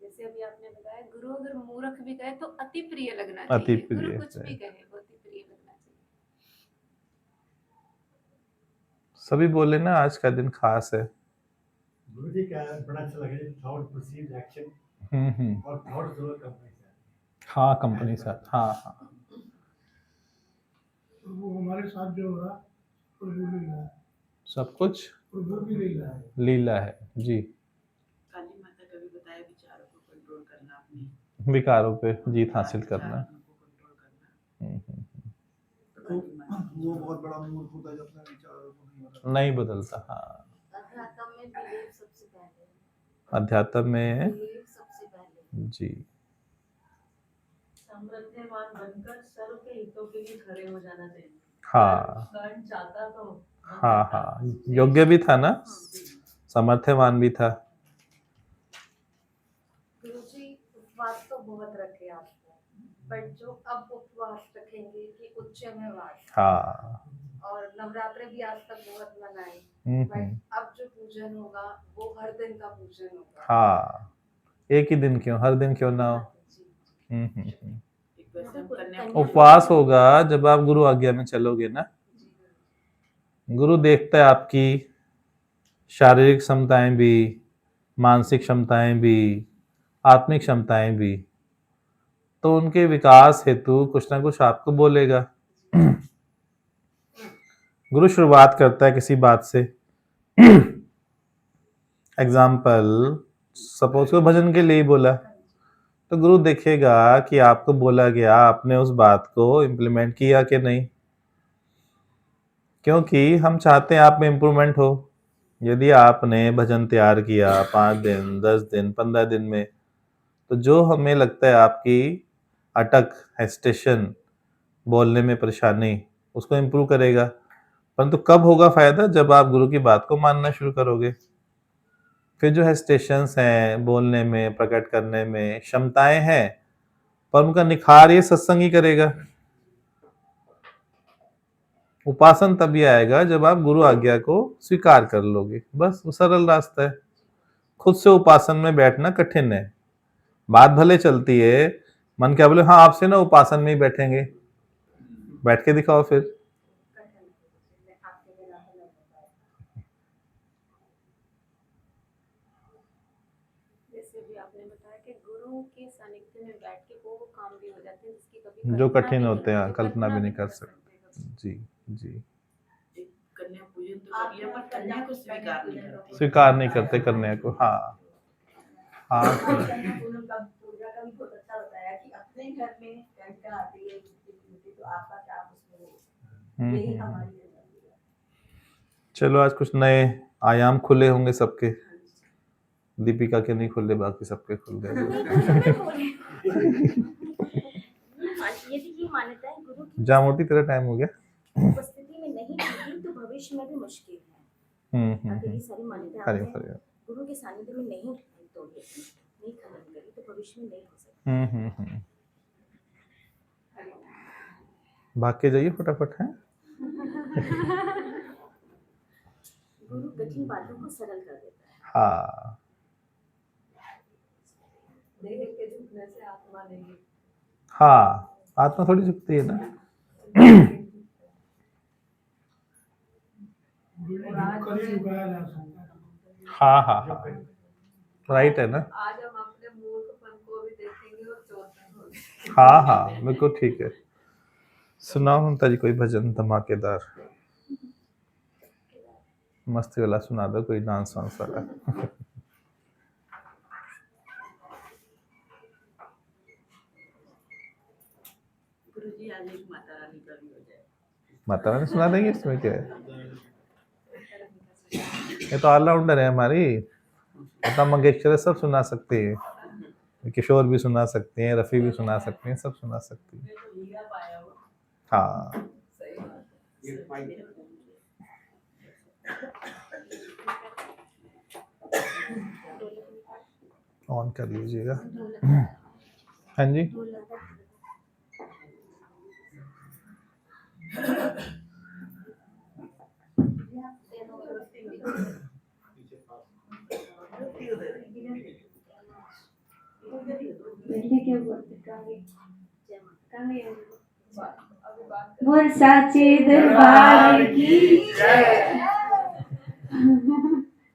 E: जैसे अभी आपने बताया गुरु अगर मूर्ख भी कहे तो अति प्रिय लगना
A: अति
E: चाहिए।
A: प्रिय,
E: गुरु कुछ भी
A: right.
E: कहे वो अति प्रिय लगना चाहिए।
A: सभी बोले ना आज का दिन खास है।
F: गुरु जी का बड़ा अच्छा लगा, थॉट परसीव्ड एक्शन और थॉट जरूर कंपनी से।
A: हाँ, कंपनी साथ, हाँ हाँ।
F: वो हमारे साथ जो हो रहा प्रभु लीला है,
A: सब कुछ
F: प्रभु की लीला है।
A: लीला है जी।
G: काली माता का भी बताया विचारों को कंट्रोल करना, अपने
A: विकारों पे जीत हासिल करना।
G: विचारों को कंट्रोल करना। तो
F: तो
G: काली माता
F: वो बहुत बड़ा मूर्ख होता है जो अपने विचारों को नहीं बदलता।
A: नहीं बदलता। हाँ,
D: अध्यात्म में बिलीव सबसे पहले,
A: अध्यात्म में
D: बिलीव सबसे पहले।
A: जी।
H: सामर्थ्यवान बनकर सर्व के हितों के लिए खड़े हो जाना चाहिए।
A: हाँ
H: स्वर्ण चाहता तो बन
A: हाँ
H: सकता।
A: हाँ, योग्य भी था ना, सामर्थ्यवान भी था।
I: गुरुजी उपवास तो बहुत रखे आपको, बट जो अब उपवास रखेंगे कि उच्च में वास,
A: हाँ।
I: और नवरात्रे भी आज तक बहुत मनाए,
A: हम्म।
I: बट अब जो पूजन होगा वो हर दिन का पूजन होगा।
A: हाँ, एक ही दिन क्यों, हर दिन क्यों ना हो।
I: जी।
G: एक वैसे हम कन्या
A: उपवास होगा जब आप गुरु आज्ञा में चलोगे ना। गुरु देखता है आपकी शारीरिक क्षमताएं भी, मानसिक क्षमताएं भी, आत्मिक क्षमताएं भी, तो उनके विकास हेतु कुछ ना कुछ आपको बोलेगा। गुरु शुरुआत करता है किसी बात से। एग्जाम्पल, सपोज को भजन के लिए ही बोला, तो गुरु देखेगा कि आपको बोला गया, आपने उस बात को इम्प्लीमेंट किया कि नहीं, क्योंकि हम चाहते हैं आप में इम्प्रूवमेंट हो। यदि आपने भजन तैयार किया 5 दिन, 10 दिन, 15 दिन में, तो जो हमें लगता है आपकी अटक, हेस्टेशन, बोलने में परेशानी, उसको इम्प्रूव करेगा। परंतु कब होगा फायदा, जब आप गुरु की बात को मानना शुरू करोगे। फिर जो हेस्टेशंस हैं, बोलने में, प्रकट करने में क्षमताएं हैं, पर उनका निखार ये सत्संग ही करेगा। उपासन तभी आएगा जब आप गुरु आज्ञा को स्वीकार कर लोगे। बस वो सरल रास्ता है। खुद से उपासन में बैठना कठिन है। बात भले चलती है, मन क्या बोले, हाँ आपसे ना उपासन में ही बैठेंगे। बैठ के दिखाओ फिर।
E: जैसे भी आपने बताया कि गुरु के सानिध्य में बैठ के वो काम भी हो जाते हैं जिसकी कभी
A: जो
E: कल्पना
A: कठिन
E: भी
A: होते हैं,
E: नहीं-
A: कल्पना भी नहीं कर
E: कर
A: सकते। जी जी।
G: एक कन्या पूजन तो कर लिया, पर कन्या को स्वीकार नहीं करते।
A: स्वीकार नहीं करते कन्या को। हाँ हाँ।
D: कन्या पूजन का पूजा का भी बहुत अच्छा बताया कि अपने घर में लड़का आती है तो आपका क्या उसमें, यही हमारी जिंदगी है।
A: चलो आज कुछ नए आयाम खुले होंगे सबके। दीपिका के नहीं खुले, बाकी सबके खुल गए।
J: यदि ये मान्यता है गुरु की
A: जा मोटी, तेरा टाइम हो गया।
J: उपस्थिति में नहीं होगी तो भविष्य में भी मुश्किल है। अगर ये सारी मान्यता आपने गुरु के सानिध्य में नहीं तोड़ी, नहीं खत्म करी, तो भविष्य में नहीं हो सकती।
A: भाग के जाइए फटाफट है।
J: गुरु कठिन बातों को सरल कर देता है।
A: हाँ
H: देह के झुकने से आत्मा नहीं।
A: हाँ, आत्मा थोड़ी झुकती है ना। हाँ हाँ हाँ, राइट है ना।
H: आज हम अपने मूर्खपन को भी देखेंगे और चौथन होंगे।
A: हाँ हाँ, बिल्कुल ठीक है। सुनाओ ममता जी कोई भजन धमाकेदार, मस्ती वाला सुना दो, कोई डांस वांस वाला।
G: गुरुजी आज एक माता रानी का भी हो जाए।
A: माता रानी सुना देंगे, इसमें क्या है। ये तो ऑलराउंडर है हमारी, लता मंगेशकर सब सुना सकती है, किशोर भी सुना सकते हैं, रफ़ी भी सुना सकते हैं, सब सुना सकती है। हाँ ऑन कर लीजिएगा। हाँ जी
B: बोल साचे दरबार की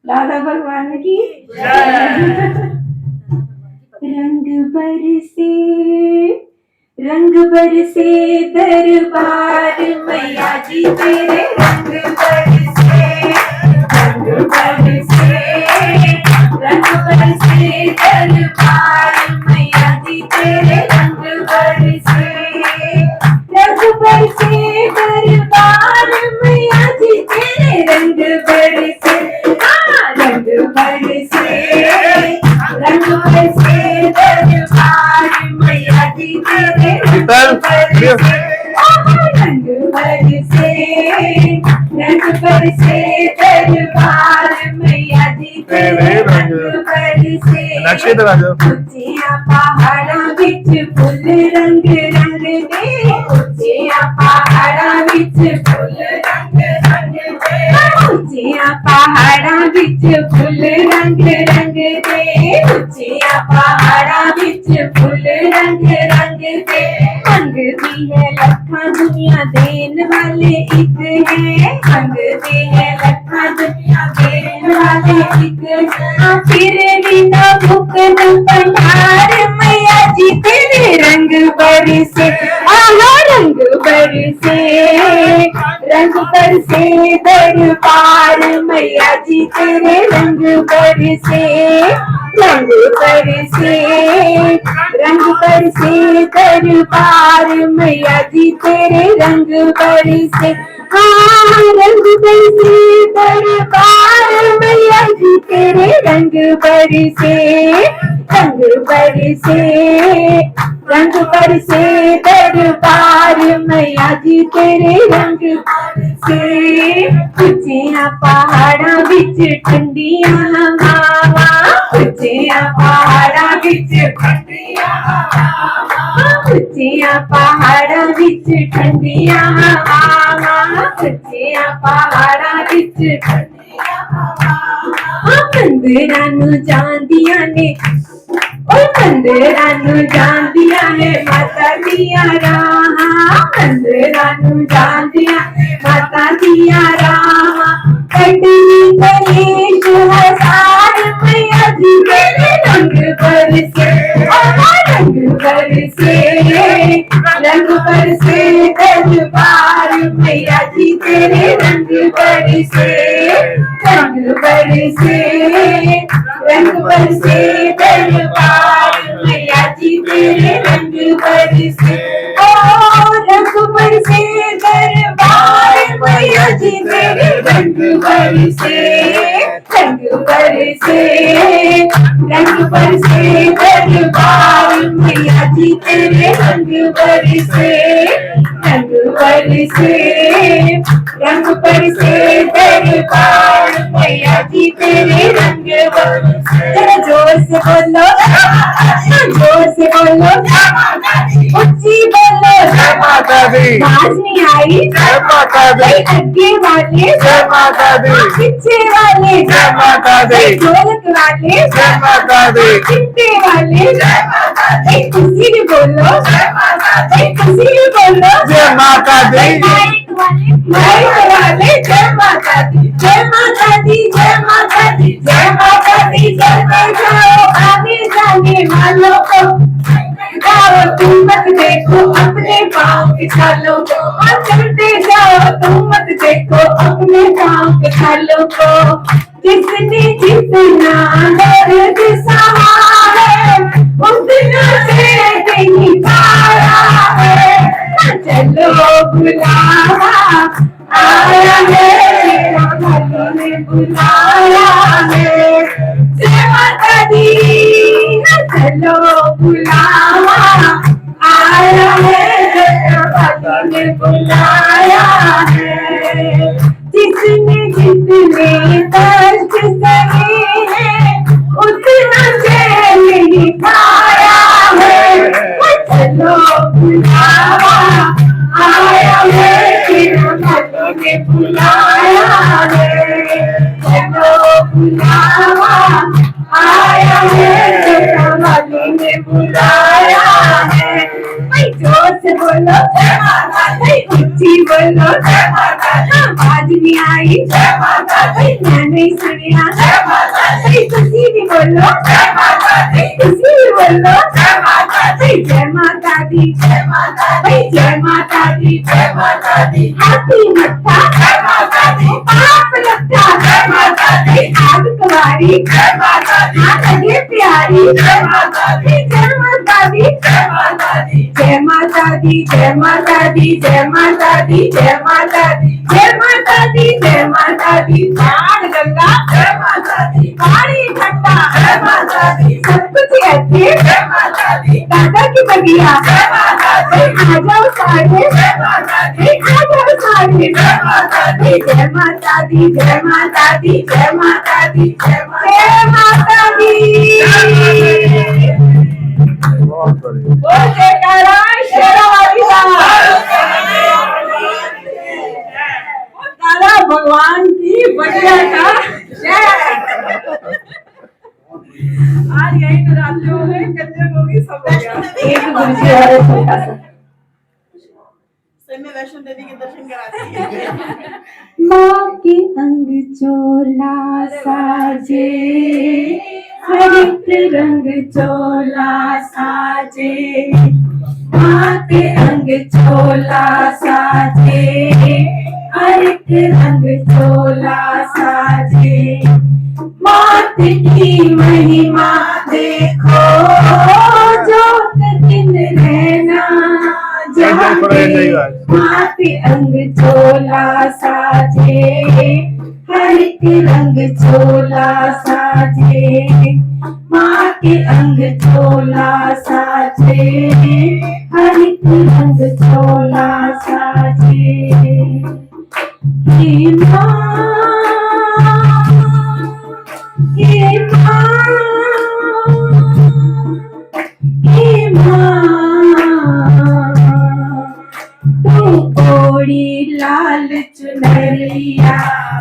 B: राधा भगवान की रंग बरसे दरबार मैया जी तेरे रंग बरसे दरबार मैया जी तेरे रंग बरसे दरबार मैया जी तेरे रंग बरसे रंग बरसे दरबार मैया जी तेरे रंग बरसे रंग बरसे दरबार मैया जी तेरे रंग बरसे ऊंचिया पहाड़ा बिच फुल रंग रंग दे ऊंचिया पहाड़ा बिच फुल रंग रंग दे ऊंचिया पहाड़ा बिच फुल रंग रंग दे ऊंचिया पहाड़ा बिच फुल रंग रंग दे अंग भी है लखा दुनिया देन वाले एक है अंग भी है लखा दुनिया देन वाले एक फिर भी न भूख न पंडार मैया जी तेरे रंग बरसे आहा रंग बरसे दरबार मैया जी तेरे रंग बरसे दरबार मैया जी तेरे रंग बरसे रंग बरसे दरबार मैया जी तेरे रंग बरसे दरबार मैया जी तेरे रंग बरसे ऊंचिया पहाड़ा बिच ठंडियां हवावां ऊंचिया पहाड़ा बिच ठंडियां हवावां ऊंचिया पहाड़ा बिच ठंडियां हवावां ऊंचिया पहाड़ा बिच ठंडियां हवावां मंदिरां नूं जांदियां ने मंदिरां नूं जांदियां ने माता दियां राहां मंदिरां नूं जांदियां माता दियां राहां कटी गणेश हजार मैया जी तेरे रंग बरसे रंग बरसे दरबार मैया जी तेरे रंग बरसे दरबार मैया जी तेरे रंग बरसे रंग बरसे दरबार मैया जी तेरे रंग बरसे दरबार मैया जी तेरे रंग बरसे दरबार मैया जी तेरे रंग बरसे जोर से बोलो ऊंची बोलो जय माता दी आवाज नहीं आई जय माता दी आगे वाले जय माता दी पीछे वाले जय माता दी ढोलक वाले जय माता दी चिट्टे वाले जय माता दी खुशी बोलो जय माता दी खुशी बोलो जय माता दी माइक वाले जय माता दी जय माता दी जय माता दी जय माता दी जय जाओ आने जाने वालों को जाओ तुम मत देखो अपने पाँव के छालों को चलते जाओ तुम मत देखो अपने पाँव के छालों को जिसने जितना दर्द सहा है उतना से नहीं पाया है चलो बुलावा आया है ने बुलाया है, जय माता दी चलो बुलावा आया है, जय माता ने बुलाया है। जिसने जितने दर्द सहे हैं उतना जेल ही पाया है, चलो बुलावा आया है, माता ने बुलाया है, चलो बुलावा आया है, माता ने बुलाया है। भाई जोर से बोलो जय माता दी, ऊंची बोलो जय माता दी, आवाज नहीं आई जय माता दी, मैं नहीं सुनिया जय माता दी, तुसी भी बोलो जय माता दी, तुसी भी बोलो जय माता दी, जय माता दी, जय माता दी, जय माता दी, जय माता दी। हाथी मत्था जय माता दी, पाप लगता जय माता दी, आग कुमारी जय माता दी, लगे प्यारी जय माता दी, जय माता दी, जय माता दी, जय माता दी, जय माता दी, जय माता दी, जय माता दी, जय माता दी, जय माता दी। बाण गंगा जय माता दी, पानी ठंडा जय माता दी, सब कुछ कहते जय माता दी, दादा की बगिया जय माता दी, आ जाओ सारे जय माता दी, आ जाओ सारे जय माता दी, जय माता दी, जय माता दी, जय माता दी, जय माता दी।
A: बहुत बढ़िया।
B: बोल जयकारा शेरावाली का। दादा भगवान की बढ़िया का जय। आज यही नवरात्रों में कन्या को भी सब हो गया। एक गुरुजी और छोटा सा
G: में वैष्णो देवी के दर्शन कराती है।
B: माँ के अंग चोला साजे, हर एक रंग चोला साजे, माँ के अंग चोला साजे, हर एक रंग चोला साजे। मात की महिमा देखो, जोत दिन रहना जागे, मात अंग चोला साजे, हर एक रंग चोला साजे, माँ के अंग चोला साजे, हर एक रंग चोला साजे। हे माँ, हे माँ, हे माँ, तू ओढ़ी लाल चुनरिया,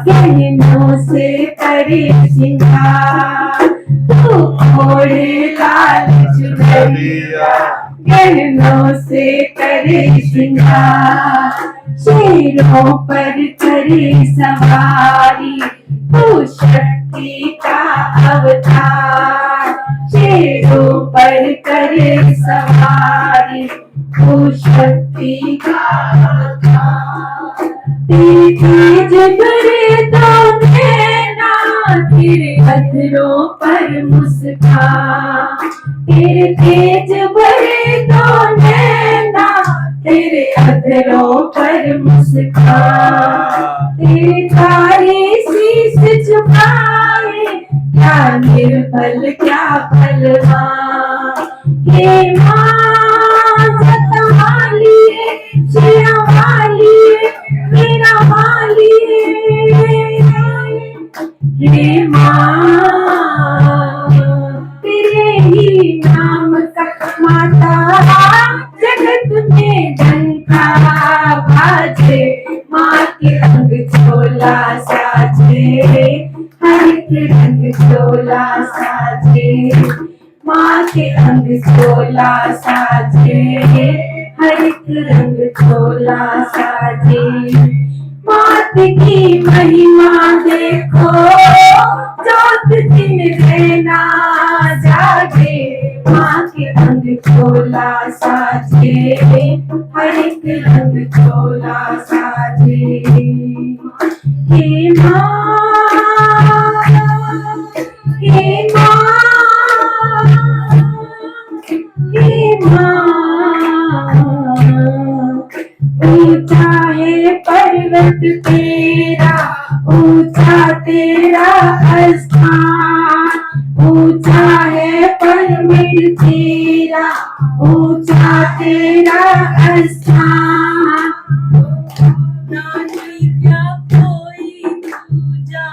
B: गहनों से करे श्रृंगार, तू ओढ़ी लाल चुनरिया, गहनों से करे श्रृंगार, शेरों पर करे सवारी, तू शक्ति का अवतार, शेरों पर करे सवारी, तू शक्ति का अवतार। तेज बरे तो नैना, तेरे अधरों पर मुस्कान, तेरे तेज बरे तो नैना, तेरे अधरों पर मुस्कान, तेरे तारे शीश झुकाए, क्या निर्बल क्या बलवान। हे माँ सतवाली, शेरा वाली, मेरा वाली, हे माँ तेरे ही नाम का माता जगत में डंका बाजे, माँ के अंग चोला साजे, हर एक रंग चोला साजे, माँ के अंग चोला साजे, हर एक रंग चोला साजे। मात की महिमा देखो, जोत दिन रहना जागे, माँ के अंग चोला साजे, हर एक रंग चोला साजे। हे माँ, हे माँ, हे माँ, ऊंचा है पर्वत तेरा, ऊंचा
H: मेरा ऊंचा तेरा स्थान, नहीं क्या कोई दूजा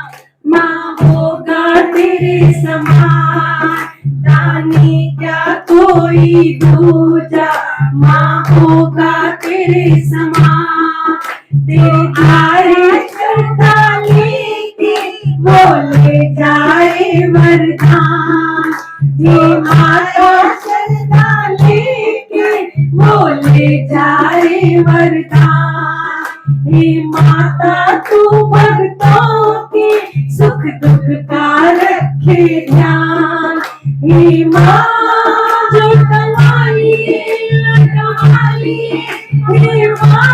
H: माँ होगा तेरे समान, दानी क्या कोई दूजा माँ होगा तेरे समान, तेरे द्वारे श्रद्धा लेके वो ले जाए वरदान, ये माता श्रद्धा लेके वो ले जाए वरदान, हे माता तू भक्तों के सुख दुख का रखे ध्यान, हे माँ जो कमाली हे माँ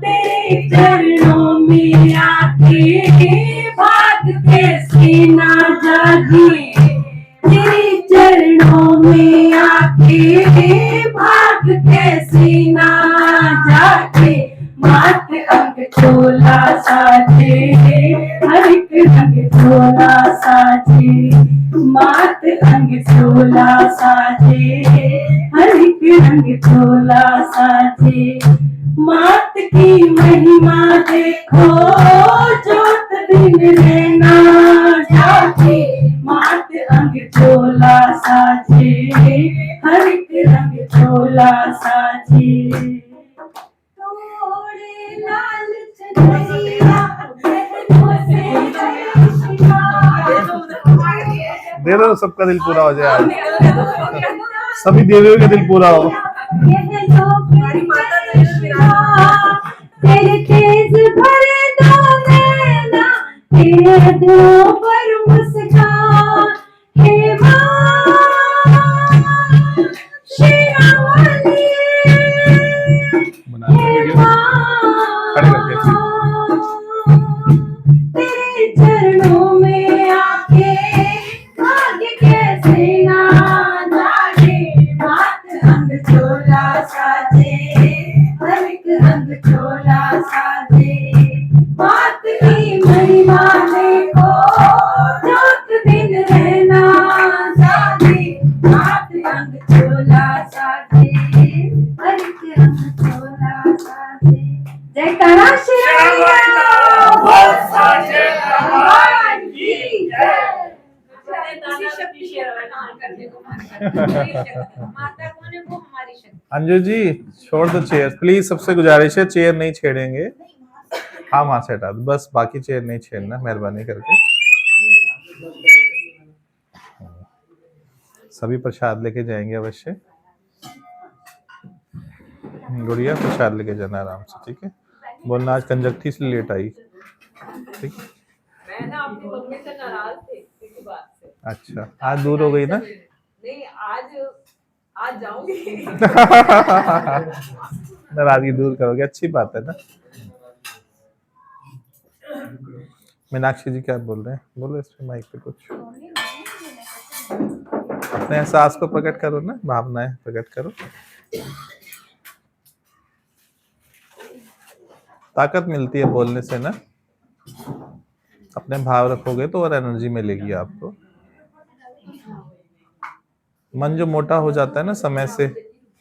H: तेरे चरणों में आके भाग के सीना जागे, तेरे चरणों में आके भाग के सीना जाके, मात अंग चोला साजे हर एक रंग चोला साजे, मात अंग चोला साजे हर एक रंग चोला साजे, मात की महिमा देखो जोत दिन रहना जाके, मात अंग चोला साजे हर एक रंग चोला साजे, तोड़े लाल चंदरिया बहनों से
A: दे दो, सबका दिल पूरा हो जाए आज, सभी देवियों का दिल पूरा हो।
H: तेरे तेज भरे दो नैना, तेरे दिलों पर मुस्कान, हे माँ शेरावाली, हे माँ तेरे चरणों में आके भाग्य कैसे ना जागे, मात अंग चोला साजे हर एक रंग चोला साजे, मात की महिमा देखो जोत दिन रहना जागे, मात अंग चोला साजे हर एक रंग चोला साजे, जयकारा
E: माता कौन है वो हमारी शक्ति।
A: अंजू जी छोड़ दो चेयर प्लीज, सबसे गुजारिश है चेयर नहीं छेड़ेंगे। हाँ वहां से हटा दो बस, बाकी चेयर नहीं छेड़ना मेहरबानी करके। सभी प्रसाद लेके जाएंगे अवश्य। गुड़िया प्रसाद लेके जाना आराम से, ठीक है। बोलना आज कंजक्ति से लेट आई, ठीक है।
G: मैं ना अपनी मम्मी से नाराज थी किसी बात से।
A: अच्छा आज दूर हो गई ना?
G: नहीं आज जाऊंगी।
A: नाराजगी दूर करोगे, अच्छी बात है ना। मीनाक्षी जी क्या बोल रहे हैं, बोलो इस पे माइक पे कुछ। अपने एहसास को प्रकट करो ना, भावनाएं प्रकट करो। ताकत मिलती है बोलने से ना, अपने भाव रखोगे तो और एनर्जी मिलेगी आपको। मन जो मोटा हो जाता है ना समय से,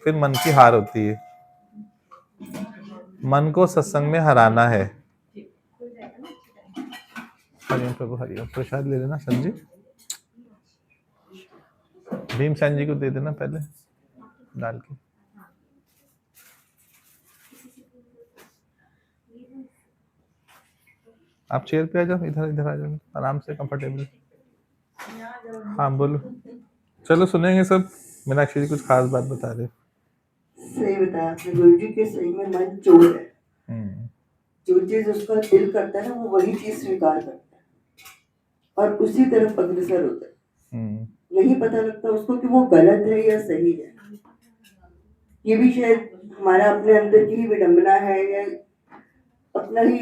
A: फिर मन की हार होती है। मन को सत्संग में हराना है। हरिओम प्रभु हरिओम। प्रसाद ले लेना संजी, भीमसेन जी को दे देना पहले डाल के। आप चेयर पे आ जाओ, इधर इधर आ जाओ आराम से कंफर्टेबल। हाँ बोलो, चलो सुनेंगे सब। मीनाक्षी जी कुछ खास बात बता रहे।
K: सही बताया आपने गुरु जी के, सही में मन चोर है। जो चीज उसका दिल करता है ना वो वही चीज स्वीकार करता है और उसी तरफ अग्रसर होता है। नहीं पता लगता उसको कि वो गलत है या सही है। ये भी शायद हमारा अपने अंदर की ही विडंबना है या अपना ही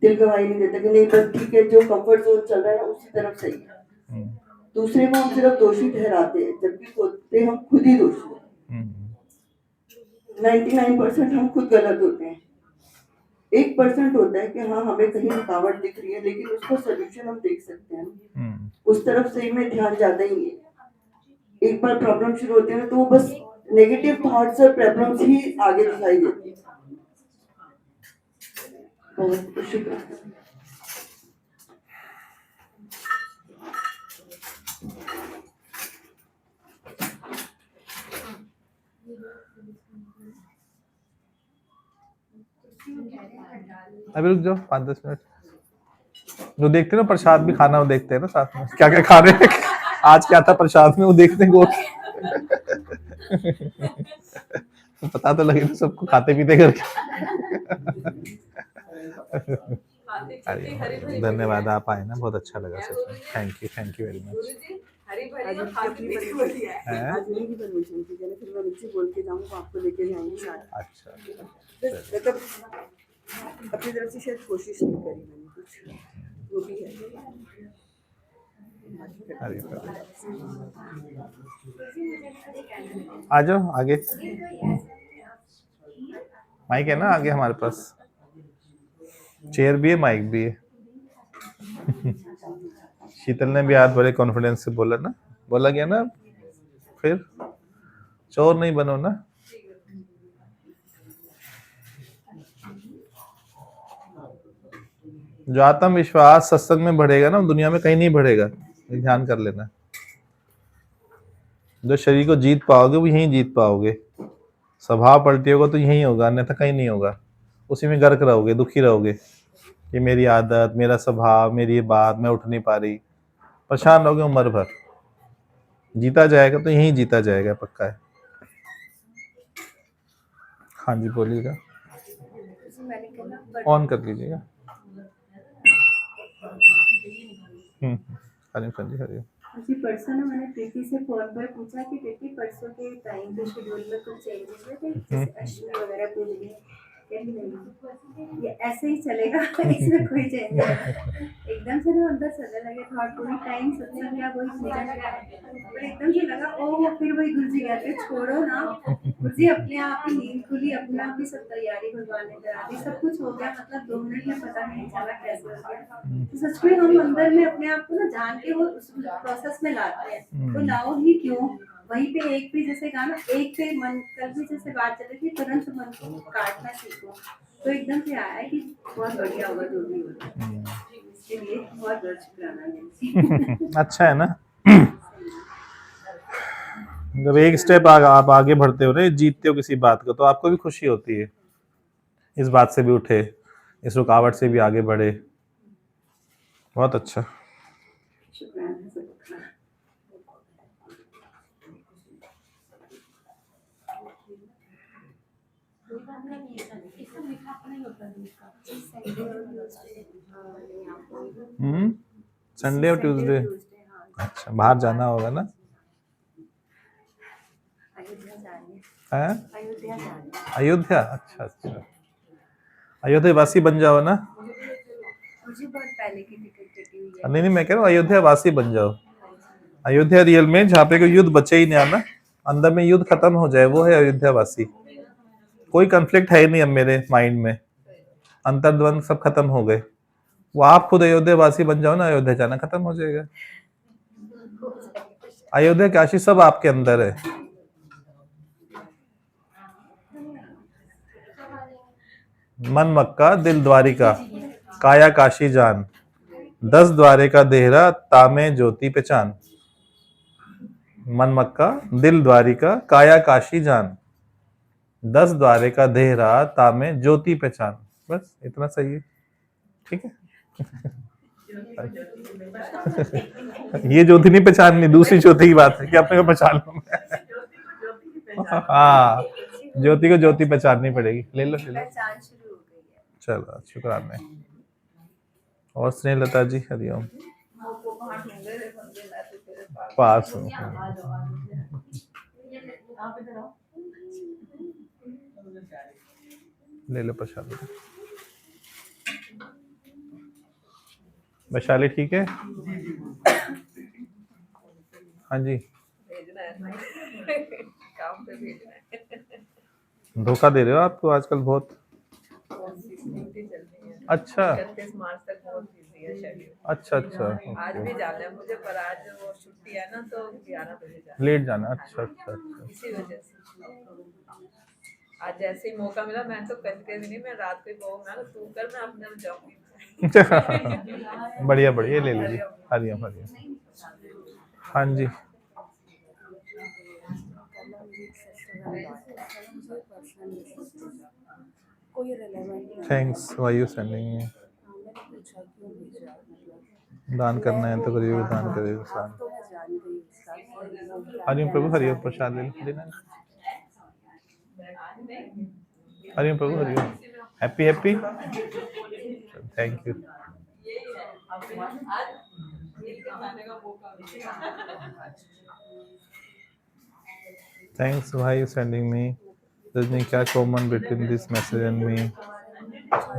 K: दिल गवाही नहीं देता कि नहीं बस ठीक है, जो कंफर्ट जोन चल रहा है ना उसी तरफ सही है। दूसरे को हम सिर्फ दोषी ठहराते हैं, जबकि होते हम खुद ही दोषी हैं। 99% हम खुद गलत होते हैं। 1% होता है कि हाँ हमें कहीं रुकावट दिख रही है, लेकिन उसका सोल्यूशन हम देख सकते हैं। उस तरफ सही में ध्यान जाता ही नहीं है। एक बार प्रॉब्लम शुरू होती है ना, तो वो बस नेगेटिव थॉट्स और प्रॉब्लम्स ही आगे दिखाई देती है। बहुत शुक्रिया।
A: अभी रुक जाओ 5-10 मिनट। जो देखते हैं ना प्रसाद भी खाना, वो देखते हैं ना साथ में क्या क्या खा रहे हैं, आज क्या था प्रसाद में, वो देखते हैं गोल। पता तो लगे ना सबको खाते पीते करके। अरे धन्यवाद, आप आए ना, बहुत अच्छा लगा सच में। Thank you very much.
H: हरी भरी और खाती मीठी बढ़िया है।
K: आज उन्हीं की परमिशन थी, मैंने फिर मैं नीचे बोल के जाऊंगा, आपको लेके जाएंगे साथ।
A: अच्छा
K: मतलब अपनी तरफ से शायद कोशिश नहीं करी मैंने कुछ, वो भी है।
A: आ जाओ आगे, माइक है ना आगे हमारे पास, चेयर भी है, माइक भी है। शीतल ने भी आज बड़े कॉन्फिडेंस से बोला ना, बोला गया ना, फिर चोर नहीं बनो ना। जो आत्मविश्वास सत्संग में बढ़ेगा ना, दुनिया में कहीं नहीं बढ़ेगा, ध्यान कर लेना। जो शरीर को जीत पाओगे वो यहीं जीत पाओगे। स्वभाव पलटी होगा तो यहीं होगा, अन्यथा कहीं नहीं होगा। उसी में गर्क रहोगे, दुखी रहोगे कि मेरी आदत, मेरा स्वभाव, मेरी ये बात, मैं उठ नहीं पा रही, परेशान रहोगे उम्र भर। जीता जाएगा तो यहीं जीता जाएगा, पक्का है। हाँ जी बोलिएगा, ऑन कर लीजिएगा। हरिओम।
B: जी परसों ना मैंने प्रीति से फोन पर पूछा कि प्रीति परसों के टाइम के शेड्यूल में कुछ चेंजेस हुए थे, जैसे अश्विनी वगैरह पूछ गए, कहती नहीं ये ऐसे ही चलेगा, इसमें कोई चेंज नहीं। एकदम से ना अंदर चलने लगे थॉट, पूरी टाइम सत्संग क्या वही पूजा गया, पर एकदम से लगा ओ फिर वही गुरुजी कहते छोड़ो ना, गुरुजी अपने आप ही नींद खुली, अपने आप ही सब तैयारी भगवान ने करा दी, सब कुछ हो गया, मतलब 2 मिनट में पता नहीं चला कैसे हो गया। तो सच में हम अंदर में अपने आप को ना जान के वो उस प्रोसेस में लाते हैं, तो लाओ ही क्यों, वहीं पे एक भी जैसे कहा ना, एक पे मन, कल भी जैसे बात चल रही थी, तुरंत मन को काटना सीखो, तो एकदम से आया कि बहुत बढ़िया होगा जो भी होगा। इसके लिए बहुत बहुत शुक्राना।
A: अच्छा है ना, जब एक स्टेप आप आगे बढ़ते हो ना, जीतते हो किसी बात को, तो आपको भी खुशी होती है, इस बात से भी उठे, इस रुकावट से भी आगे बढ़े। बहुत अच्छा। संडे और ट्यूसडे, अच्छा बाहर जाना होगा ना, अयोध्या, अच्छा अच्छा, अयोध्या वासी बन जाओ ना।
B: मुझे बहुत पहले की टिकट कटी हुई है।
A: नहीं मैं कह रहा हूँ अयोध्या वासी बन जाओ। अयोध्या रियल में जहाँ पे कोई युद्ध बचे ही नहीं, आना अंदर में युद्ध खत्म हो जाए, वो है अयोध्या वासी। कोई कॉन्फ्लिक्ट है ही नहीं अब मेरे माइंड में, अंतर्द्वंद सब खत्म हो गए। वो आप खुद अयोध्या वासी बन जाओ ना, अयोध्या जाना खत्म हो जाएगा। अयोध्या काशी सब आपके अंदर है। मन मक्का दिल द्वारिका, काया काशी जान, 10 द्वारे का देहरा, तामे ज्योति पहचान। मन मक्का दिल द्वारिका, काया काशी जान, 10 द्वारे का देहरा, तामे ज्योति पहचान। बस इतना सही है, ठीक है। ये ज्योति नहीं पहचाननी, दूसरी ज्योति की बात है कि अपने को पहचान लो। हाँ ज्योति को ज्योति पहचाननी पड़ेगी। ले लो
B: पहचान शुरू हो गई है।
A: चलो शुक्राना। और स्नेहलता जी हरिओम। पास हूँ, ले लो प्रसाद। वैशाली ठीक है? हाँ जी,
H: काम पे भेजना है।
A: धोखा दे रहे हो आपको आजकल बहुत।
H: ड्यूटी चल रही है।
A: अच्छा
H: 31 मार्च तक बहुत बिजी है शेड्यूल।
A: अच्छा अच्छा
H: आज भी जाना है मुझे, पर आज वो छुट्टी है ना, तो 11 बजे जाना
A: लेट जाना अच्छा अच्छा
H: है। इसी वजह से आज जैसे ही मौका मिला, मैं तो करके भी नहीं, मैं रात को ही कहूँ मैं तू कर, मैं अपने आप जाऊंगी।
A: अच्छा बढ़िया बढ़िया ले लीजिए हरिओम हरिओम हाँ जी
L: कोई relevant
A: thanks why you sending मी
L: मैंने पूछा क्यों भेजा मतलब
A: दान करना है तो करिए दान करिए इंसान
L: तो मैं जान गई इसका
A: हरिओम प्रभु हरिओम प्रसाद लेना हरिओम प्रभु हरिओम happy happy thank you thanks why you sending me Rajni क्या common between this message and me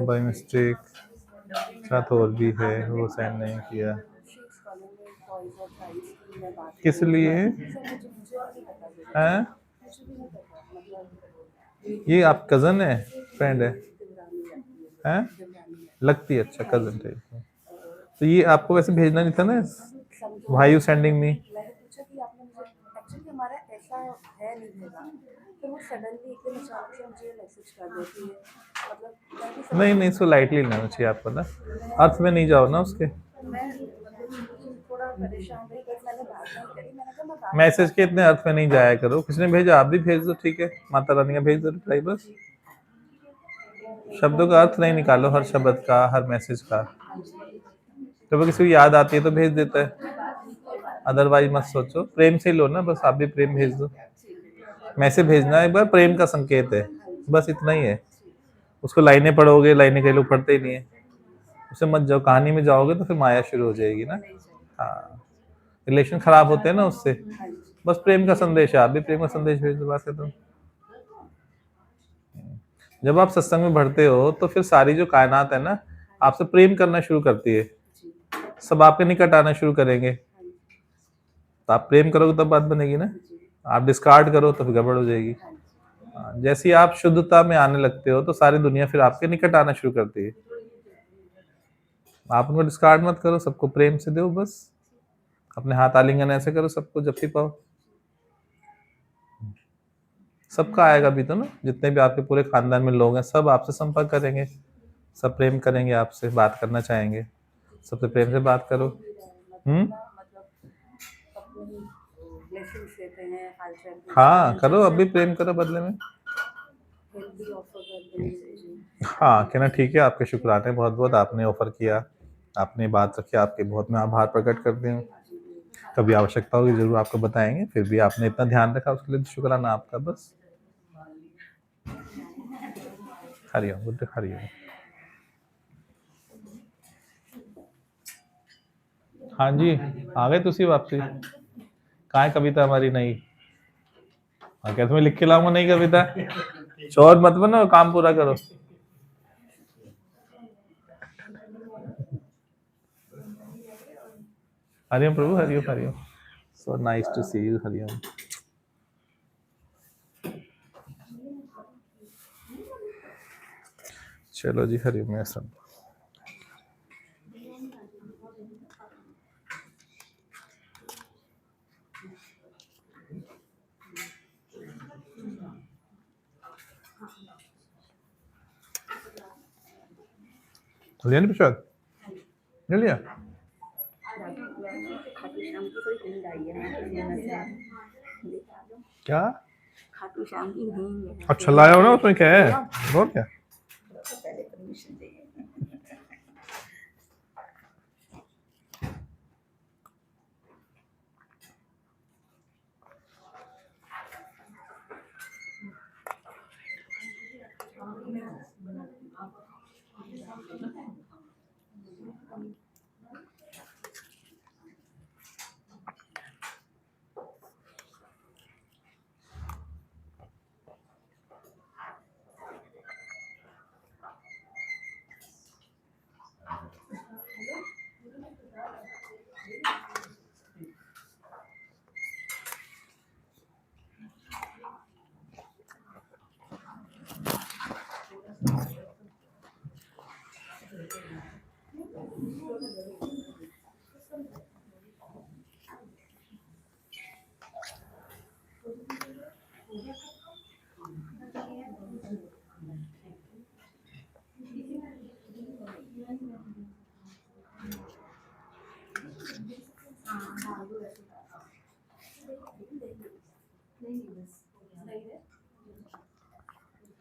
A: by mistake साथ और भी है वो सेंड नहीं किया किस लिए हैं ये आप कजन है फ्रेंड है हैं लगती है अच्छा कजन टाइप तो ये आपको वैसे भेजना नहीं था ना व्हाई यू सेंडिंग मी
L: मैंने पूछा कि आपने मुझे एक्चुअली हमारा ऐसा है नहीं होगा फिर वो सडनली एकदम अचानक से मुझे मैसेज कर देती है मतलब
A: नहीं नहीं इसको लाइटली लेना चाहिए आपको ना अर्थ में नहीं जाओ ना उसके
L: मैं थोड़ा परेशान रही बट मैंने बात नहीं करी मैंने कहा मैं बात
A: मैसेज के इतने अर्थ में नहीं जाया करो किसी ने भेजा आप भी भेज दो ठीक है माता रानी का भेज दो रिप्लाई बस शब्दों का अर्थ नहीं निकालो हर शब्द का हर मैसेज का तो वो किसी को याद आती है तो भेज देता है अदरवाइज मत सोचो प्रेम से लो ना बस आप भी प्रेम भेज दो मैसेज भेजना एक बार प्रेम का संकेत है बस इतना ही है उसको लाइनें पढ़ोगे लाइनें कई लोग पढ़ते ही नहीं है उसे मत जाओ कहानी में जाओगे तो फिर माया शुरू हो जाएगी ना हाँ रिलेशन खराब होते हैं ना उससे बस प्रेम का संदेश है आप भी प्रेम का संदेश भेज दो बात खत्म जब आप सत्संग में बढ़ते हो तो फिर सारी जो कायनात है ना आपसे प्रेम करना शुरू करती है सब आपके निकट आना शुरू करेंगे तो आप प्रेम करोगे तब बात बनेगी ना आप डिस्कार्ड करो तो फिर गड़बड़ हो जाएगी जैसे ही आप शुद्धता में आने लगते हो तो सारी दुनिया फिर आपके निकट आना शुरू करती है आप उनको डिस्कार्ड मत करो सबको प्रेम से दो बस अपने हाथ आलिंगन ऐसे करो सबको जब भी पाओ सबका आएगा भी तो ना जितने भी आपके पूरे खानदान में लोग हैं सब आपसे संपर्क करेंगे सब प्रेम करेंगे आपसे बात करना चाहेंगे सबसे प्रेम से बात करो हाँ करो अभी प्रेम करो बदले में हाँ कहना ठीक है आपके शुक्राने बहुत बहुत आपने ऑफर किया आपने बात रखी आपके बहुत मैं आभार प्रकट करती हूँ कभी आवश्यकता होगी जरूर आपको बताएंगे फिर भी आपने इतना ध्यान रखा उसके लिए शुक्राना आपका बस हरिओम बुद्ध हरिओम हाँ जी आ गए तुसी वापसी कहाँ है कविता हमारी नई हाँ क्या तुम्हें लिख के लाऊंगा नई कविता शोर मत बनो काम पूरा करो हरिओम प्रभु हरिओम हरिओम so nice to see you हरिओम चलो जी हरिओम मैं सब लिया नहीं प्रसाद ले लिया क्या
D: खाटू श्याम की नहीं है
A: अच्छा लाया हो ना उसमें क्या है और क्या
D: पहले परमिशन चाहिए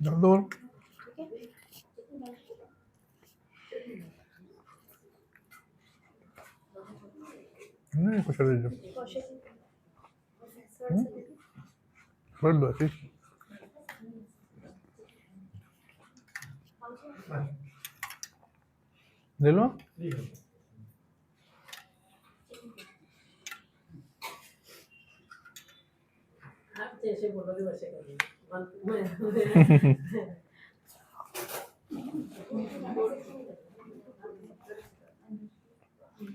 A: जल्द और नहीं कुछ कर दो बढ़ दो ऐसे ले लो
G: आप जैसे बोलोगे वैसे करेंगे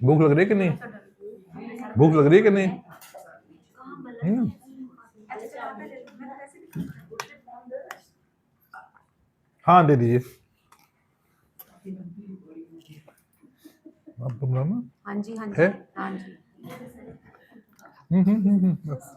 A: भूख लग रही है कि नहीं भूख लग रही है कि नहीं हाँ दे दीजिए आप तुम ना
E: हाँ जी
A: है
E: हाँ जी
A: बस